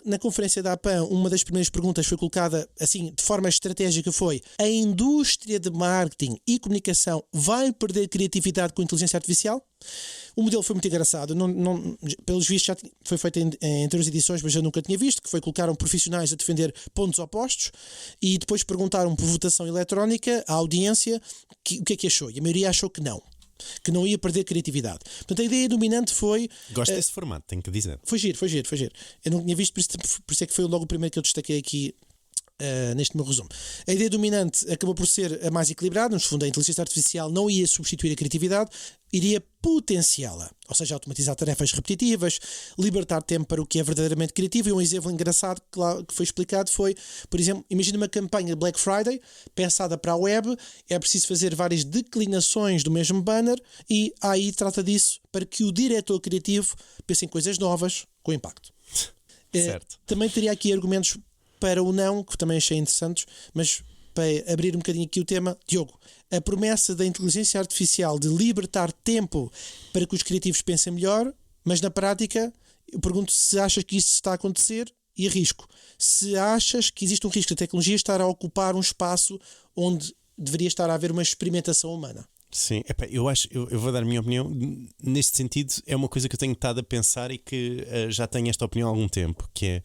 Na conferência da APAN, uma das primeiras perguntas foi colocada assim, de forma estratégica, foi: a indústria de marketing e comunicação vai perder criatividade com a inteligência artificial? O modelo foi muito engraçado. Pelos vistos já foi feito em 3 edições, mas eu nunca tinha visto, que foi colocaram profissionais a defender pontos opostos e depois perguntaram por votação eletrónica à audiência o que é que achou. E a maioria achou que não ia perder criatividade. Portanto, a ideia dominante foi... Gosto desse formato, tenho que dizer. Foi giro. Eu não tinha visto, por isso é que foi logo o primeiro que eu destaquei aqui neste meu resumo. A ideia dominante acabou por ser a mais equilibrada. No fundo, a inteligência artificial não ia substituir a criatividade, iria potenciá-la, ou seja, automatizar tarefas repetitivas, libertar tempo para o que é verdadeiramente criativo. E um exemplo engraçado que foi explicado foi, por exemplo, imagina uma campanha de Black Friday pensada para a web, é preciso fazer várias declinações do mesmo banner e aí trata disso para que o diretor criativo pense em coisas novas com impacto. Certo. Também teria aqui argumentos para o não, que também achei interessantes, mas para abrir um bocadinho aqui o tema, Diogo, a promessa da inteligência artificial de libertar tempo para que os criativos pensem melhor, mas na prática, eu pergunto se achas que isso está a acontecer e risco. Se achas que existe um risco da tecnologia estar a ocupar um espaço onde deveria estar a haver uma experimentação humana. Sim, eu vou dar a minha opinião. Neste sentido, é uma coisa que eu tenho estado a pensar e que já tenho esta opinião há algum tempo, que é...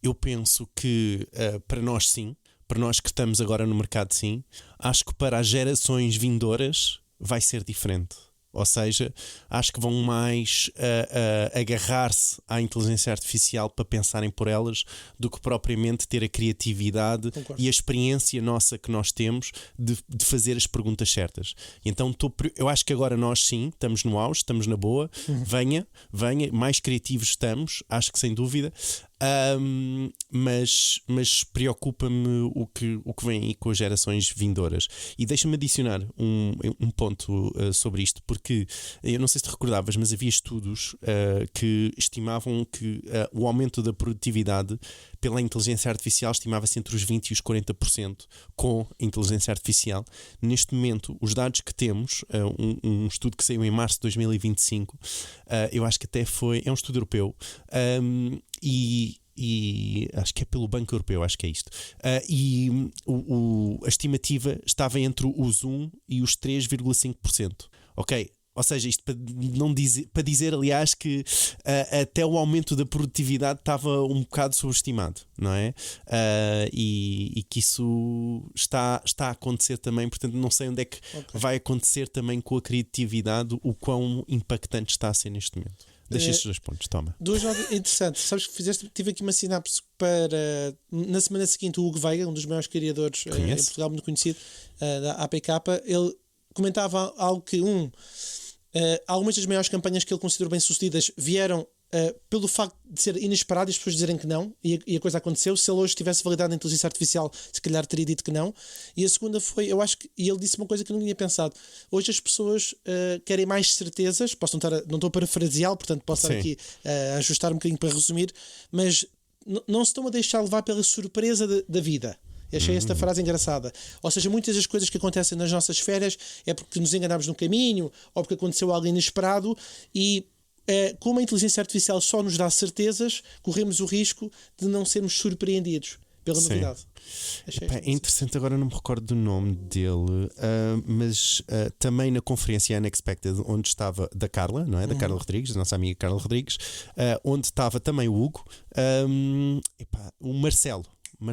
eu penso que para nós sim, para nós que estamos agora no mercado, sim. Acho que para as gerações vindouras vai ser diferente. Ou seja, acho que vão mais agarrar-se à inteligência artificial para pensarem por elas do que propriamente ter a criatividade Concordo. e a experiência nossa que nós temos de fazer as perguntas certas. Então eu acho que agora nós sim, estamos no auge, estamos na boa. Venha, mais criativos estamos, acho que sem dúvida. Mas preocupa-me o que vem aí com as gerações vindouras. E deixa-me adicionar um ponto sobre isto, porque eu não sei se te recordavas, mas havia estudos que estimavam que o aumento da produtividade pela inteligência artificial estimava-se entre os 20% e os 40% com a inteligência artificial. Neste momento, os dados que temos, um estudo que saiu em março de 2025, eu acho que até é um estudo europeu, e acho que é pelo Banco Europeu, acho que é isto. E a estimativa estava entre os 1% e os 3,5%. Ok? Ou seja, isto para dizer, aliás, que até o aumento da produtividade estava um bocado subestimado, não é? E que isso está a acontecer também, portanto não sei onde é que vai acontecer também com a criatividade, o quão impactante está a ser neste momento. Deixa estes 2 pontos, toma. Duas notas interessantes. Sabes que tive aqui uma sinapse para na semana seguinte o Hugo Veiga, um dos maiores criadores em Portugal, muito conhecido, da APK, ele comentava algo que algumas das maiores campanhas que ele considerou bem sucedidas vieram pelo facto de ser inesperado e as pessoas dizerem que não, e a coisa aconteceu. Se ele hoje tivesse validado a inteligência artificial, se calhar teria dito que não. E a segunda foi, eu acho que, e ele disse uma coisa que eu não tinha pensado: hoje as pessoas querem mais certezas. Não estou a parafraseá-lo, portanto posso estar aqui a ajustar um bocadinho para resumir, mas não se estão a deixar levar pela surpresa da vida. Achei esta frase engraçada. Ou seja, muitas das coisas que acontecem nas nossas férias é porque nos enganámos no caminho ou porque aconteceu algo inesperado, e como a inteligência artificial só nos dá certezas, corremos o risco de não sermos surpreendidos pela novidade. É interessante, agora não me recordo do nome dele, mas também na conferência Unexpected, onde estava da Carla, não é? Da Carla Rodrigues, da nossa amiga Carla Rodrigues, onde estava também o Hugo, o Marcelo, não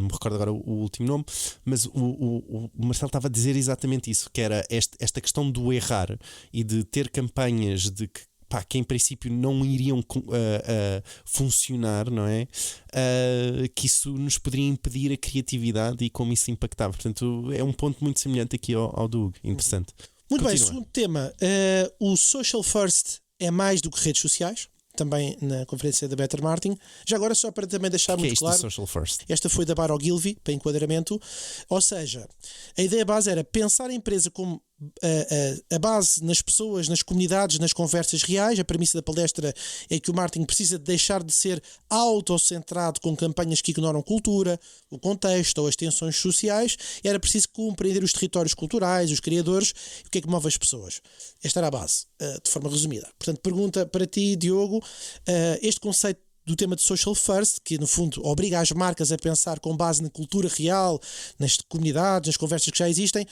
me recordo agora o último nome, mas o Marcelo estava a dizer exatamente isso, que era esta questão do errar e de ter campanhas de que em princípio não iriam funcionar, não é? Que isso nos poderia impedir a criatividade e como isso impactava. Portanto, é um ponto muito semelhante aqui ao do Hugo. Interessante. Muito Continua. bem, segundo tema, o Social First é mais do que redes sociais. Também na conferência da Better Marketing. Já agora, só para também deixar muito claro, Social First? Esta foi da Bar Ogilvy, para enquadramento. Ou seja, a ideia base era pensar a empresa como a base nas pessoas, nas comunidades, nas conversas reais. A premissa da palestra é que o marketing precisa deixar de ser autocentrado com campanhas que ignoram cultura, o contexto ou as tensões sociais. Era preciso compreender os territórios culturais, os criadores e o que é que move as pessoas. Esta era a base, de forma resumida. Portanto, pergunta para ti, Diogo, este conceito do tema de Social First, que no fundo obriga as marcas a pensar com base na cultura real, nas comunidades, nas conversas que já existem.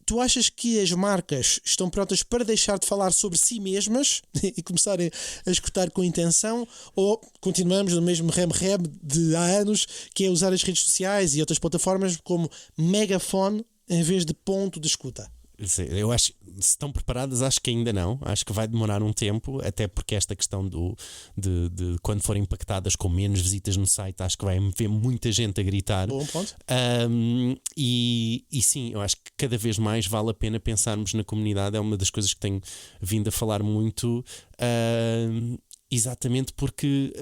Tu achas que as marcas estão prontas para deixar de falar sobre si mesmas e começarem a escutar com intenção, ou continuamos no mesmo rem-rem de há anos, que é usar as redes sociais e outras plataformas como megafone em vez de ponto de escuta? Eu acho, se estão preparadas, acho que ainda não. Acho que vai demorar um tempo, até porque esta questão de quando forem impactadas com menos visitas no site, acho que vai haver muita gente a gritar. Bom ponto. E sim, eu acho que cada vez mais vale a pena pensarmos na comunidade. É uma das coisas que tenho vindo a falar muito, exatamente porque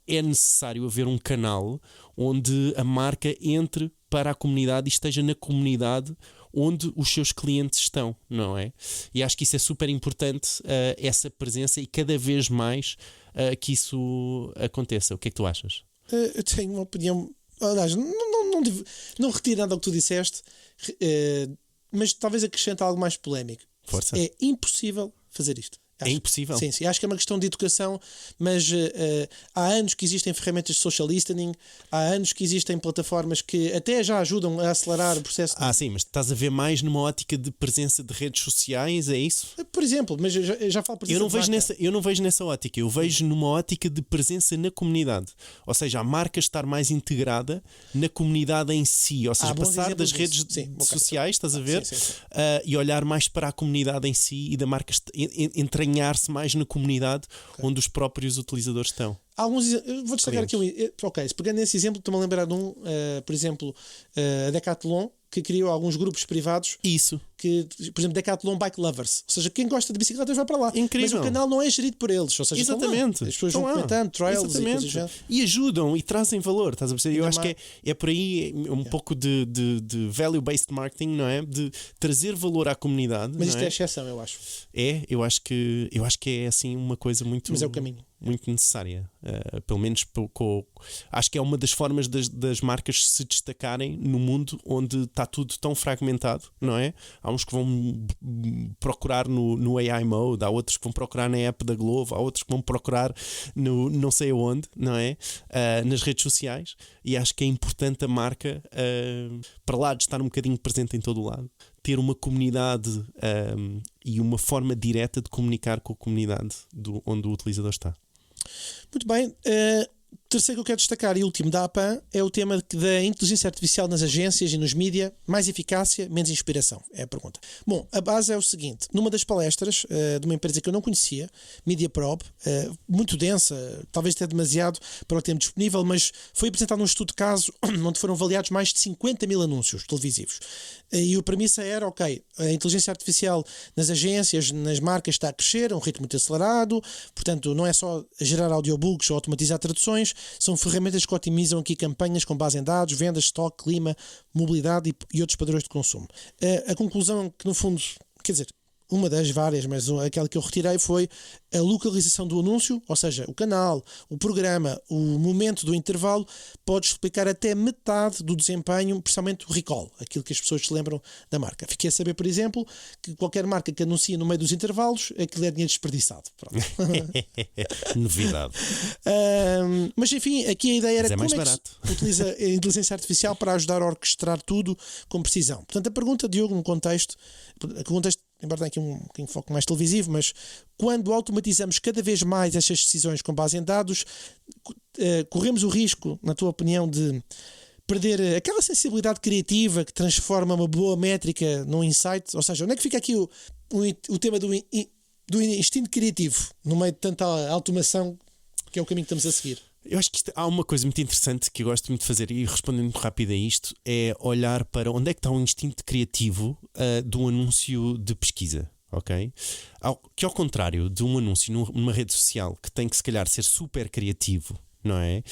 é necessário haver um canal onde a marca entre para a comunidade e esteja na comunidade onde os seus clientes estão, não é? E acho que isso é super importante, essa presença, e cada vez mais que isso aconteça. O que é que tu achas? Eu tenho uma opinião. Aliás, não retiro nada do que tu disseste, mas talvez acrescente algo mais polémico. Força. É impossível fazer isto. É impossível. Sim, acho que é uma questão de educação, mas há anos que existem ferramentas de social listening, há anos que existem plataformas que até já ajudam a acelerar o processo. Sim, mas estás a ver mais numa ótica de presença de redes sociais, é isso? Por exemplo, mas eu já falo presença eu não vejo nessa ótica, eu vejo numa ótica de presença na comunidade. Ou seja, a marca estar mais integrada na comunidade em si, ou seja, passar das redes sociais, estás a ver? Sim. E olhar mais para a comunidade em si e da marca entranhar-se mais na comunidade onde os próprios utilizadores estão. Vou destacar aqui se pegando nesse exemplo, estou-me a lembrar de por exemplo, a Decathlon, que criou alguns grupos privados. Isso. Que, por exemplo, Decathlon Bike Lovers. Ou seja, quem gosta de bicicletas vai para lá. Incrível. Mas o canal não é gerido por eles. Ou seja, exatamente. As pessoas vão comentando, trials e ajudam e trazem valor. Estás a perceber? Eu acho que é por aí um pouco de value-based marketing, não é? De trazer valor à comunidade. Mas isto é exceção, eu acho. Eu acho que é assim uma coisa muito. Mas é o caminho. Muito necessária. Pelo menos acho que é uma das formas das marcas se destacarem no mundo onde está tudo tão fragmentado, não é? Há uns que vão procurar no AI Mode, há outros que vão procurar na app da Glovo, há outros que vão procurar no não sei aonde, não é? Nas redes sociais, e acho que é importante a marca, para lá de estar um bocadinho presente em todo o lado, ter uma comunidade e uma forma direta de comunicar com a comunidade onde o utilizador está. Muito bem. Terceiro que eu quero destacar e último da APAN é o tema da inteligência artificial nas agências e nos mídia. Mais eficácia, menos inspiração? É a pergunta. Bom, a base é o seguinte. Numa das palestras de uma empresa que eu não conhecia, MediaProbe, muito densa, talvez até demasiado para o tempo disponível, mas foi apresentado um estudo de caso onde foram avaliados mais de 50 mil anúncios televisivos. E a premissa era, a inteligência artificial nas agências, nas marcas está a crescer a um ritmo muito acelerado, portanto não é só gerar audiobooks ou automatizar traduções, são ferramentas que otimizam aqui campanhas com base em dados, vendas, estoque, clima, mobilidade e outros padrões de consumo. A conclusão que no fundo, quer dizer, uma das várias, mas aquela que eu retirei foi a localização do anúncio, ou seja, o canal, o programa, o momento do intervalo pode explicar até metade do desempenho, principalmente o recall, aquilo que as pessoas se lembram da marca. Fiquei a saber, por exemplo, que qualquer marca que anuncia no meio dos intervalos, aquilo é dinheiro desperdiçado. Novidade. Mas enfim, aqui a ideia era como é que se utiliza a inteligência artificial para ajudar a orquestrar tudo com precisão. Portanto, a pergunta, Diogo, no contexto, embora tenha aqui um foco mais televisivo, mas quando automatizamos cada vez mais estas decisões com base em dados, corremos o risco, na tua opinião, de perder aquela sensibilidade criativa que transforma uma boa métrica num insight? Ou seja, onde é que fica aqui o tema do instinto criativo no meio de tanta automação, que é o caminho que estamos a seguir? Eu acho que há uma coisa muito interessante que eu gosto muito de fazer, e respondendo muito rápido a isto, é olhar para onde é que está o instinto criativo de um anúncio de pesquisa, ok? Que ao contrário de um anúncio numa rede social que tem que se calhar ser super criativo, não é?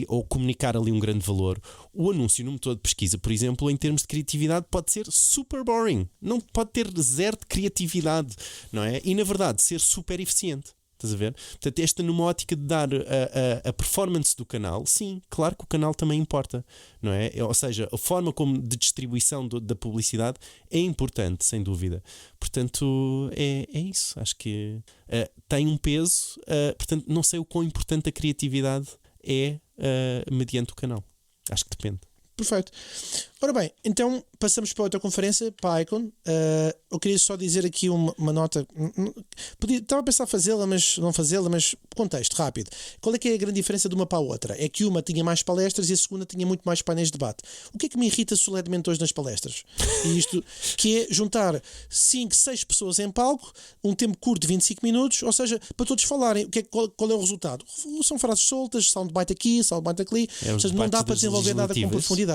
Ou comunicar ali um grande valor, o anúncio no motor de pesquisa, por exemplo, em termos de criatividade pode ser super boring, não pode ter zero de criatividade, não é? E na verdade ser super eficiente. Estás a ver? Portanto, esta numa ótica de dar a performance do canal, sim, claro que o canal também importa, não é? Ou seja, a forma como de distribuição da publicidade é importante, sem dúvida. Portanto, é isso. Acho que tem um peso. Portanto, não sei o quão importante a criatividade é mediante o canal. Acho que depende. Perfeito. Ora bem, então passamos para outra conferência, para a Icon. Eu queria só dizer aqui uma nota. Estava a pensar fazê-la, mas não fazê-la, mas contexto, rápido. Qual é que é a grande diferença de uma para a outra? É que uma tinha mais palestras e a segunda tinha muito mais painéis de debate. O que é que me irrita solenemente hoje nas palestras? E isto, que é juntar 5, 6 pessoas em palco, um tempo curto de 25 minutos, ou seja, para todos falarem qual é o resultado. São frases soltas, soundbite aqui, soundbite ali, ou seja, não dá para desenvolver nada com profundidade.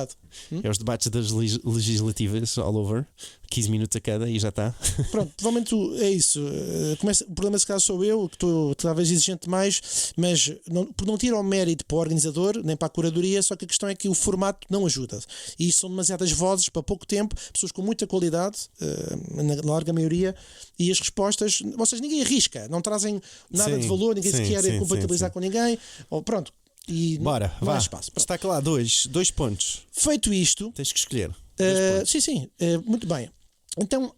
É os debates das legislativas all over, 15 minutos a cada e já está. Pronto, provavelmente é isso. O problema se calhar sou eu, que estou talvez exigente demais, mas por não tirar o mérito para o organizador, nem para a curadoria, só que a questão é que o formato não ajuda. E são demasiadas vozes para pouco tempo, pessoas com muita qualidade, na larga maioria, e as respostas, ou seja, ninguém arrisca, não trazem nada de valor, ninguém se quer compatibilizar com ninguém, ou pronto. E bora, vá. Espaço. Destaca lá dois pontos. Feito isto, tens que escolher. sim, muito bem. Então,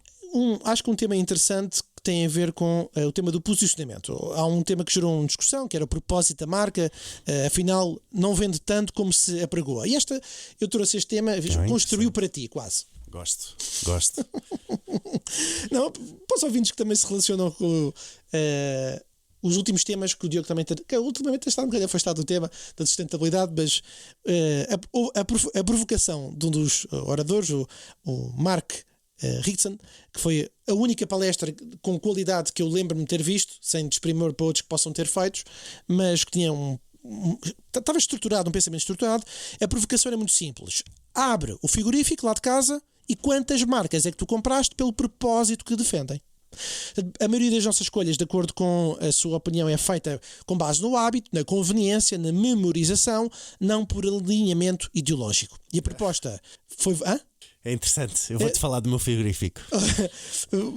acho que um tema interessante que tem a ver com o tema do posicionamento. Há um tema que gerou uma discussão, que era o propósito da marca, afinal não vende tanto como se apregoa. E eu trouxe este tema, construiu para ti quase. Gosto. Não, para os ouvintes que também se relacionam com os últimos temas que o Diogo também tem, que ultimamente tem estado um bocadinho afastado do tema da sustentabilidade, mas a provocação de um dos oradores, o Mark Ritson, que foi a única palestra com qualidade que eu lembro-me de ter visto, sem desprimor para outros que possam ter feitos, mas que tinha estava estruturado, um pensamento estruturado. A provocação era muito simples: abre o frigorífico lá de casa e quantas marcas é que tu compraste pelo propósito que defendem. A maioria das nossas escolhas, de acordo com a sua opinião, é feita com base no hábito, na conveniência, na memorização, não por alinhamento ideológico. E a proposta foi... É interessante, eu vou-te falar do meu frigorífico.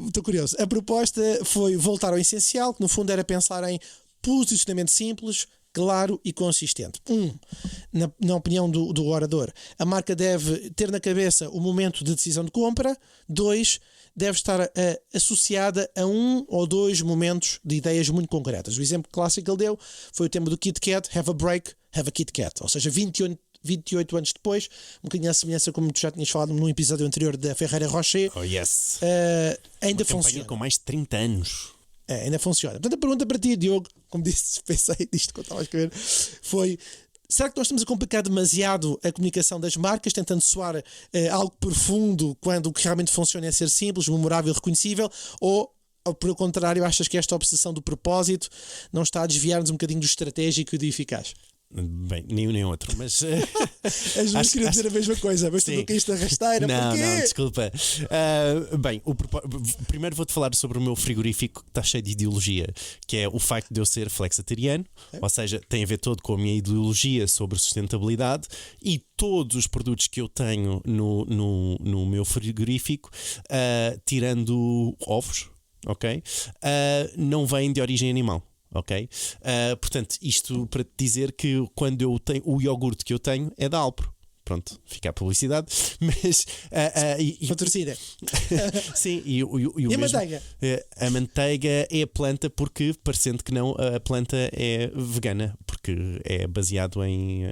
Estou curioso. A proposta foi voltar ao essencial, que no fundo era pensar em posicionamento simples, claro e consistente. Na opinião do orador, a marca deve ter na cabeça o momento de decisão de compra. 2, deve estar associada a um ou dois momentos de ideias muito concretas. O exemplo clássico que ele deu foi o tema do Kit Kat: have a break, have a Kit Kat. Ou seja, 28 anos depois, um bocadinho à semelhança como tu já tinhas falado num episódio anterior da Ferreira Rocher. Oh yes. Ainda uma funciona. Com mais de 30 anos. Ainda funciona. Portanto, a pergunta para ti, Diogo, como disse, pensei disto que eu estava a escrever, foi: será que nós estamos a complicar demasiado a comunicação das marcas, tentando soar algo profundo, quando o que realmente funciona é ser simples, memorável, reconhecível? Ou pelo contrário, achas que esta obsessão do propósito não está a desviar-nos um bocadinho do estratégico e do eficaz? Bem, nem um nem outro, mas As duas queriam dizer a mesma coisa, mas tu não caíste a rasteira. Não, porquê? não, desculpa. Bem, primeiro vou-te falar sobre o meu frigorífico, que está cheio de ideologia, que é o facto de eu ser flexitariano, ou seja, tem a ver todo com a minha ideologia sobre sustentabilidade, e todos os produtos que eu tenho no meu frigorífico, tirando ovos, ok? Não vêm de origem animal. Ok? Portanto, isto para te dizer que quando eu tenho o iogurte que eu tenho é da Alpro. Pronto, fica a publicidade. Mas patrocina. Sim, e o a mesmo, manteiga? A manteiga é a planta, porque, parecendo que não, a planta é vegana, porque é baseado em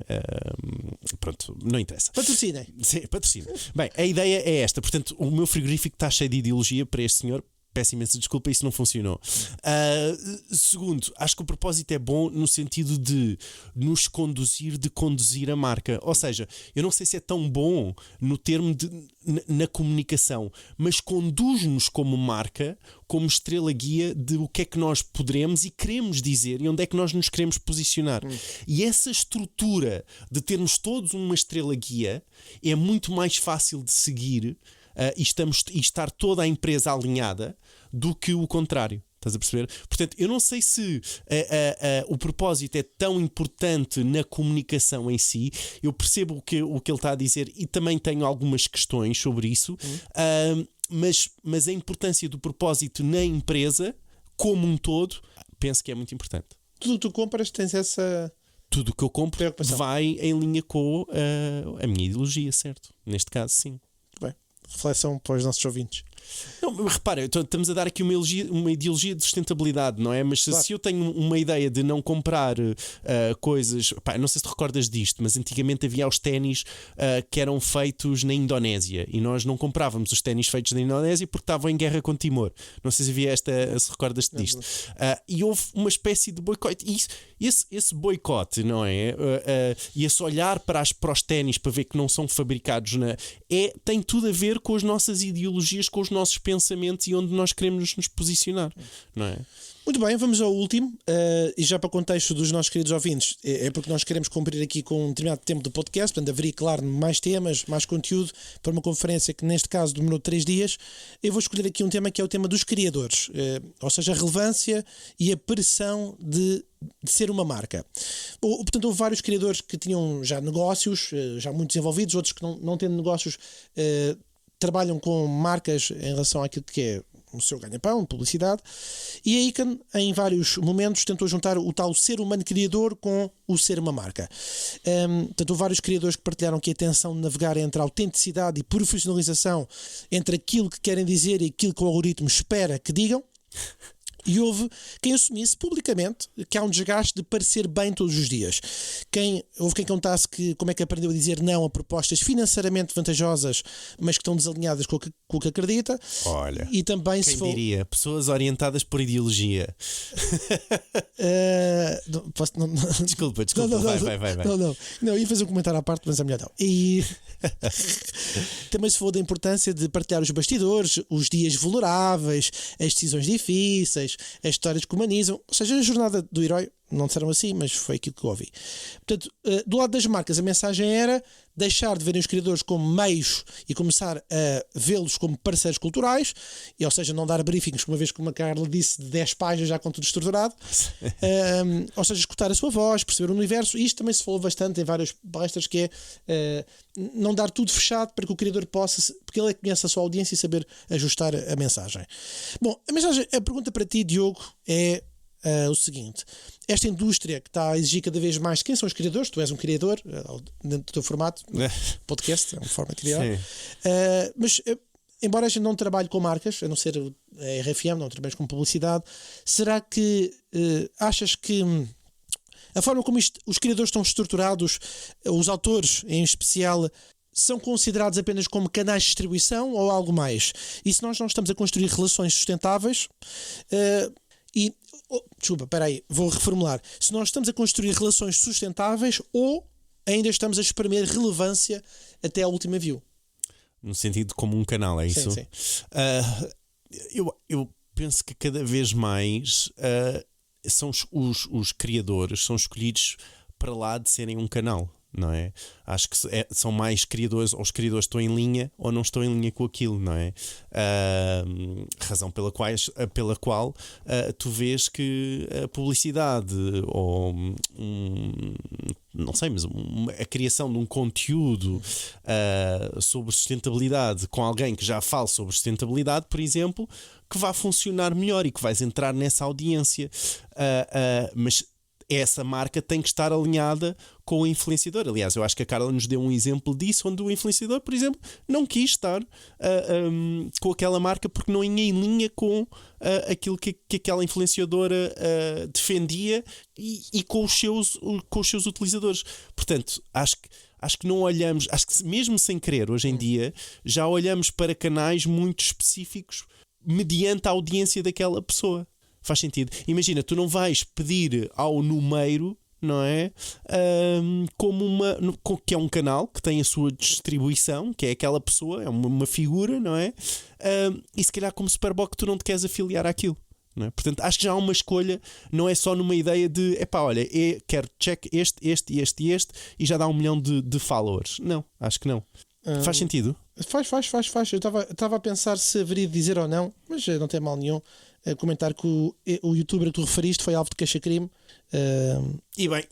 pronto, não interessa. Patrocina. Sim, patrocina. Bem, a ideia é esta. Portanto, o meu frigorífico está cheio de ideologia para este senhor. Peço imensa desculpa, isso não funcionou. Segundo, acho que o propósito é bom no sentido de nos conduzir a marca. Ou seja, eu não sei se é tão bom no termo na comunicação, mas conduz-nos como marca, como estrela guia de o que é que nós poderemos e queremos dizer e onde é que nós nos queremos posicionar. E essa estrutura de termos todos uma estrela guia é muito mais fácil de seguir e estar toda a empresa alinhada do que o contrário. Estás a perceber? Portanto, eu não sei se o propósito é tão importante na comunicação em si. Eu percebo o que ele está a dizer e também tenho algumas questões sobre isso, mas a importância do propósito na empresa como um todo, penso que é muito importante. Tudo o que tu compras tens essa... Tudo o que eu compro vai em linha com a minha ideologia, certo? Neste caso, sim. Bem, reflexão para os nossos ouvintes. Não, repara, estamos a dar aqui uma ideologia de sustentabilidade, não é? Mas claro, se eu tenho uma ideia de não comprar coisas... Pá, não sei se te recordas disto, mas antigamente havia os ténis que eram feitos na Indonésia e nós não comprávamos os ténis feitos na Indonésia porque estavam em guerra com Timor. Não sei se havia se recordas-te disto. E houve uma espécie de boicote. E esse boicote, não é? E esse olhar para os ténis para ver que não são fabricados tem tudo a ver com as nossas ideologias, com os nossos pensamentos e onde nós queremos nos posicionar, não é? Muito bem, vamos ao último, e já para o contexto dos nossos queridos ouvintes, é porque nós queremos cumprir aqui com um determinado tempo do podcast, portanto haveria, claro, mais temas, mais conteúdo para uma conferência que neste caso demorou 3 dias. Eu vou escolher aqui um tema que é o tema dos criadores, ou seja, a relevância e a pressão de ser uma marca. Portanto, houve vários criadores que tinham já negócios, já muito desenvolvidos, outros que não tendo negócios trabalham com marcas em relação àquilo que é o seu ganha-pão, publicidade, e a Icahn, em vários momentos, tentou juntar o tal ser humano criador com o ser uma marca. Portanto, houve vários criadores que partilharam que a tensão de navegar entre a autenticidade e profissionalização, entre aquilo que querem dizer e aquilo que o algoritmo espera que digam. E houve quem assumisse publicamente que há um desgaste de parecer bem todos os dias. Houve quem contasse como é que aprendeu a dizer não a propostas financeiramente vantajosas, mas que estão desalinhadas com o que acredita. Olha, e também quem diria? Pessoas orientadas por ideologia. Desculpa, vai. Não, ia fazer um comentário à parte, mas é melhor não. E também se falou da importância de partilhar os bastidores, os dias vulneráveis, as decisões difíceis, as histórias que humanizam. Ou seja, a jornada do herói, não disseram assim, mas foi aquilo que eu ouvi. Portanto, do lado das marcas, a mensagem era deixar de verem os criadores como meios e começar a vê-los como parceiros culturais, e, ou seja, não dar briefings, uma vez como a Carla disse, de 10 páginas já com tudo estruturado. Ou seja, escutar a sua voz, perceber o universo. E isto também se falou bastante em várias palestras, que é não dar tudo fechado para que o criador possa, porque ele é que conhece a sua audiência, e saber ajustar a mensagem. Bom, a pergunta para ti, Diogo, é o seguinte: esta indústria que está a exigir cada vez mais quem são os criadores, tu és um criador dentro do teu formato, podcast, é uma forma de criar, mas embora a gente não trabalhe com marcas, a não ser a RFM, não trabalhamos com publicidade, será que achas que a forma como os criadores estão estruturados, os autores em especial, são considerados apenas como canais de distribuição ou algo mais? E se nós não estamos a construir relações sustentáveis, desculpa, espera aí, vou reformular. Se nós estamos a construir relações sustentáveis ou ainda estamos a espremer relevância até à última view? No sentido como um canal, é isso? Sim. Eu penso que cada vez mais são os criadores são escolhidos para lá de serem um canal, não é? Acho que são mais criadores, ou os criadores estão em linha ou não estão em linha com aquilo, não é? Razão pela qual tu vês que a publicidade ou não sei, mas a criação de um conteúdo sobre sustentabilidade com alguém que já fala sobre sustentabilidade, por exemplo, que vai funcionar melhor e que vais entrar nessa audiência, mas essa marca tem que estar alinhada com o influenciador. Aliás, eu acho que a Carla nos deu um exemplo disso, onde o influenciador, por exemplo, não quis estar com aquela marca porque não ia em linha com aquilo que aquela influenciadora defendia e com os seus utilizadores. Portanto, acho que não olhamos, acho que mesmo sem querer, hoje em dia, já olhamos para canais muito específicos mediante a audiência daquela pessoa. Faz sentido. Imagina, tu não vais pedir ao número, não é? Que é um canal que tem a sua distribuição, que é aquela pessoa, é uma figura, não é? E se calhar como Superboc tu não te queres afiliar àquilo, não é? Portanto, acho que já há uma escolha, não é só numa ideia de olha, quero check este e já dá 1 milhão de followers. Não, acho que não. Faz sentido? Faz. Eu estava a pensar se haveria de dizer ou não, mas não tem mal nenhum comentar que o youtuber que tu referiste foi alvo de queixa-crime. E bem,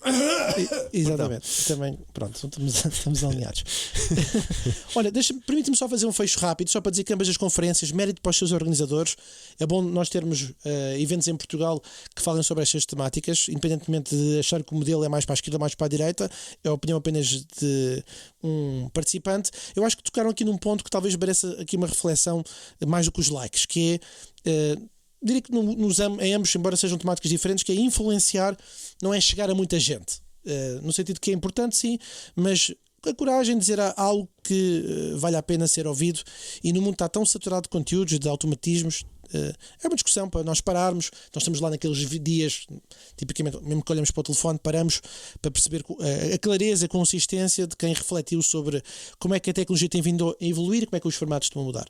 exatamente. Também, pronto, estamos alinhados. Olha, permite-me só fazer um fecho rápido, só para dizer que ambas as conferências, mérito para os seus organizadores. É bom nós termos eventos em Portugal que falem sobre estas temáticas, independentemente de achar que o modelo é mais para a esquerda ou mais para a direita. É a opinião apenas de um participante. Eu acho que tocaram aqui num ponto que talvez mereça aqui uma reflexão mais do que os likes, que é... diria que em ambos, embora sejam temáticas diferentes, que é influenciar, não é chegar a muita gente. No sentido que é importante, sim, mas a coragem de dizer algo que vale a pena ser ouvido, e no mundo está tão saturado de conteúdos, de automatismos, é uma discussão para nós pararmos. Nós estamos lá naqueles dias, tipicamente, mesmo que olhamos para o telefone, paramos para perceber a clareza e a consistência de quem refletiu sobre como é que a tecnologia tem vindo a evoluir e como é que os formatos estão a mudar.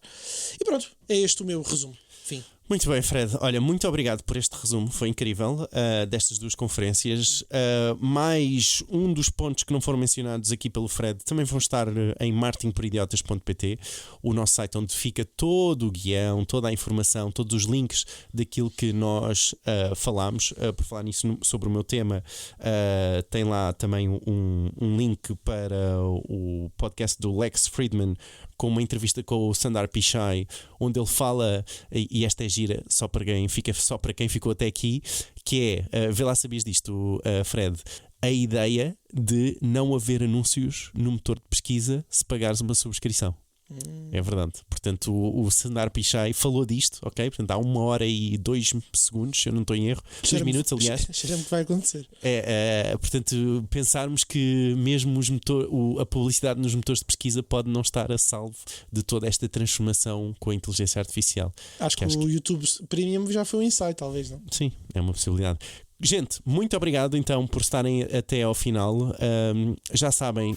E pronto, é este o meu resumo. Fim. Muito bem, Fred. Olha, muito obrigado por este resumo, foi incrível, destas duas conferências. Mais um dos pontos que não foram mencionados aqui pelo Fred também vão estar em marketingporidiotas.pt, o nosso site onde fica todo o guião, toda a informação, todos os links daquilo que nós falámos. Por falar nisso, sobre o meu tema, tem lá também um link para o podcast do Lex Friedman, com uma entrevista com o Sundar Pichai, onde ele fala, e esta é gira, só para quem ficou até aqui, que é, vê lá, sabias disto, Fred, a ideia de não haver anúncios no motor de pesquisa se pagares uma subscrição. É verdade. Portanto, o Sundar Pichai falou disto, ok? Portanto, há 1h02, se eu não estou em erro. 2 minutos, aliás. Cheira-me que vai acontecer. Portanto, pensarmos que mesmo a publicidade nos motores de pesquisa pode não estar a salvo de toda esta transformação com a inteligência artificial. Acho que o YouTube Premium já foi um insight, talvez, não? Sim, é uma possibilidade. Gente, muito obrigado então por estarem até ao final. Já sabem,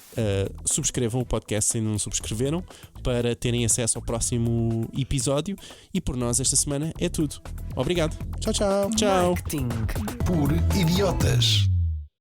subscrevam o podcast se ainda não subscreveram, para terem acesso ao próximo episódio. E por nós esta semana é tudo. Obrigado. Tchau, tchau. Tchau. Marketing. Por idiotas.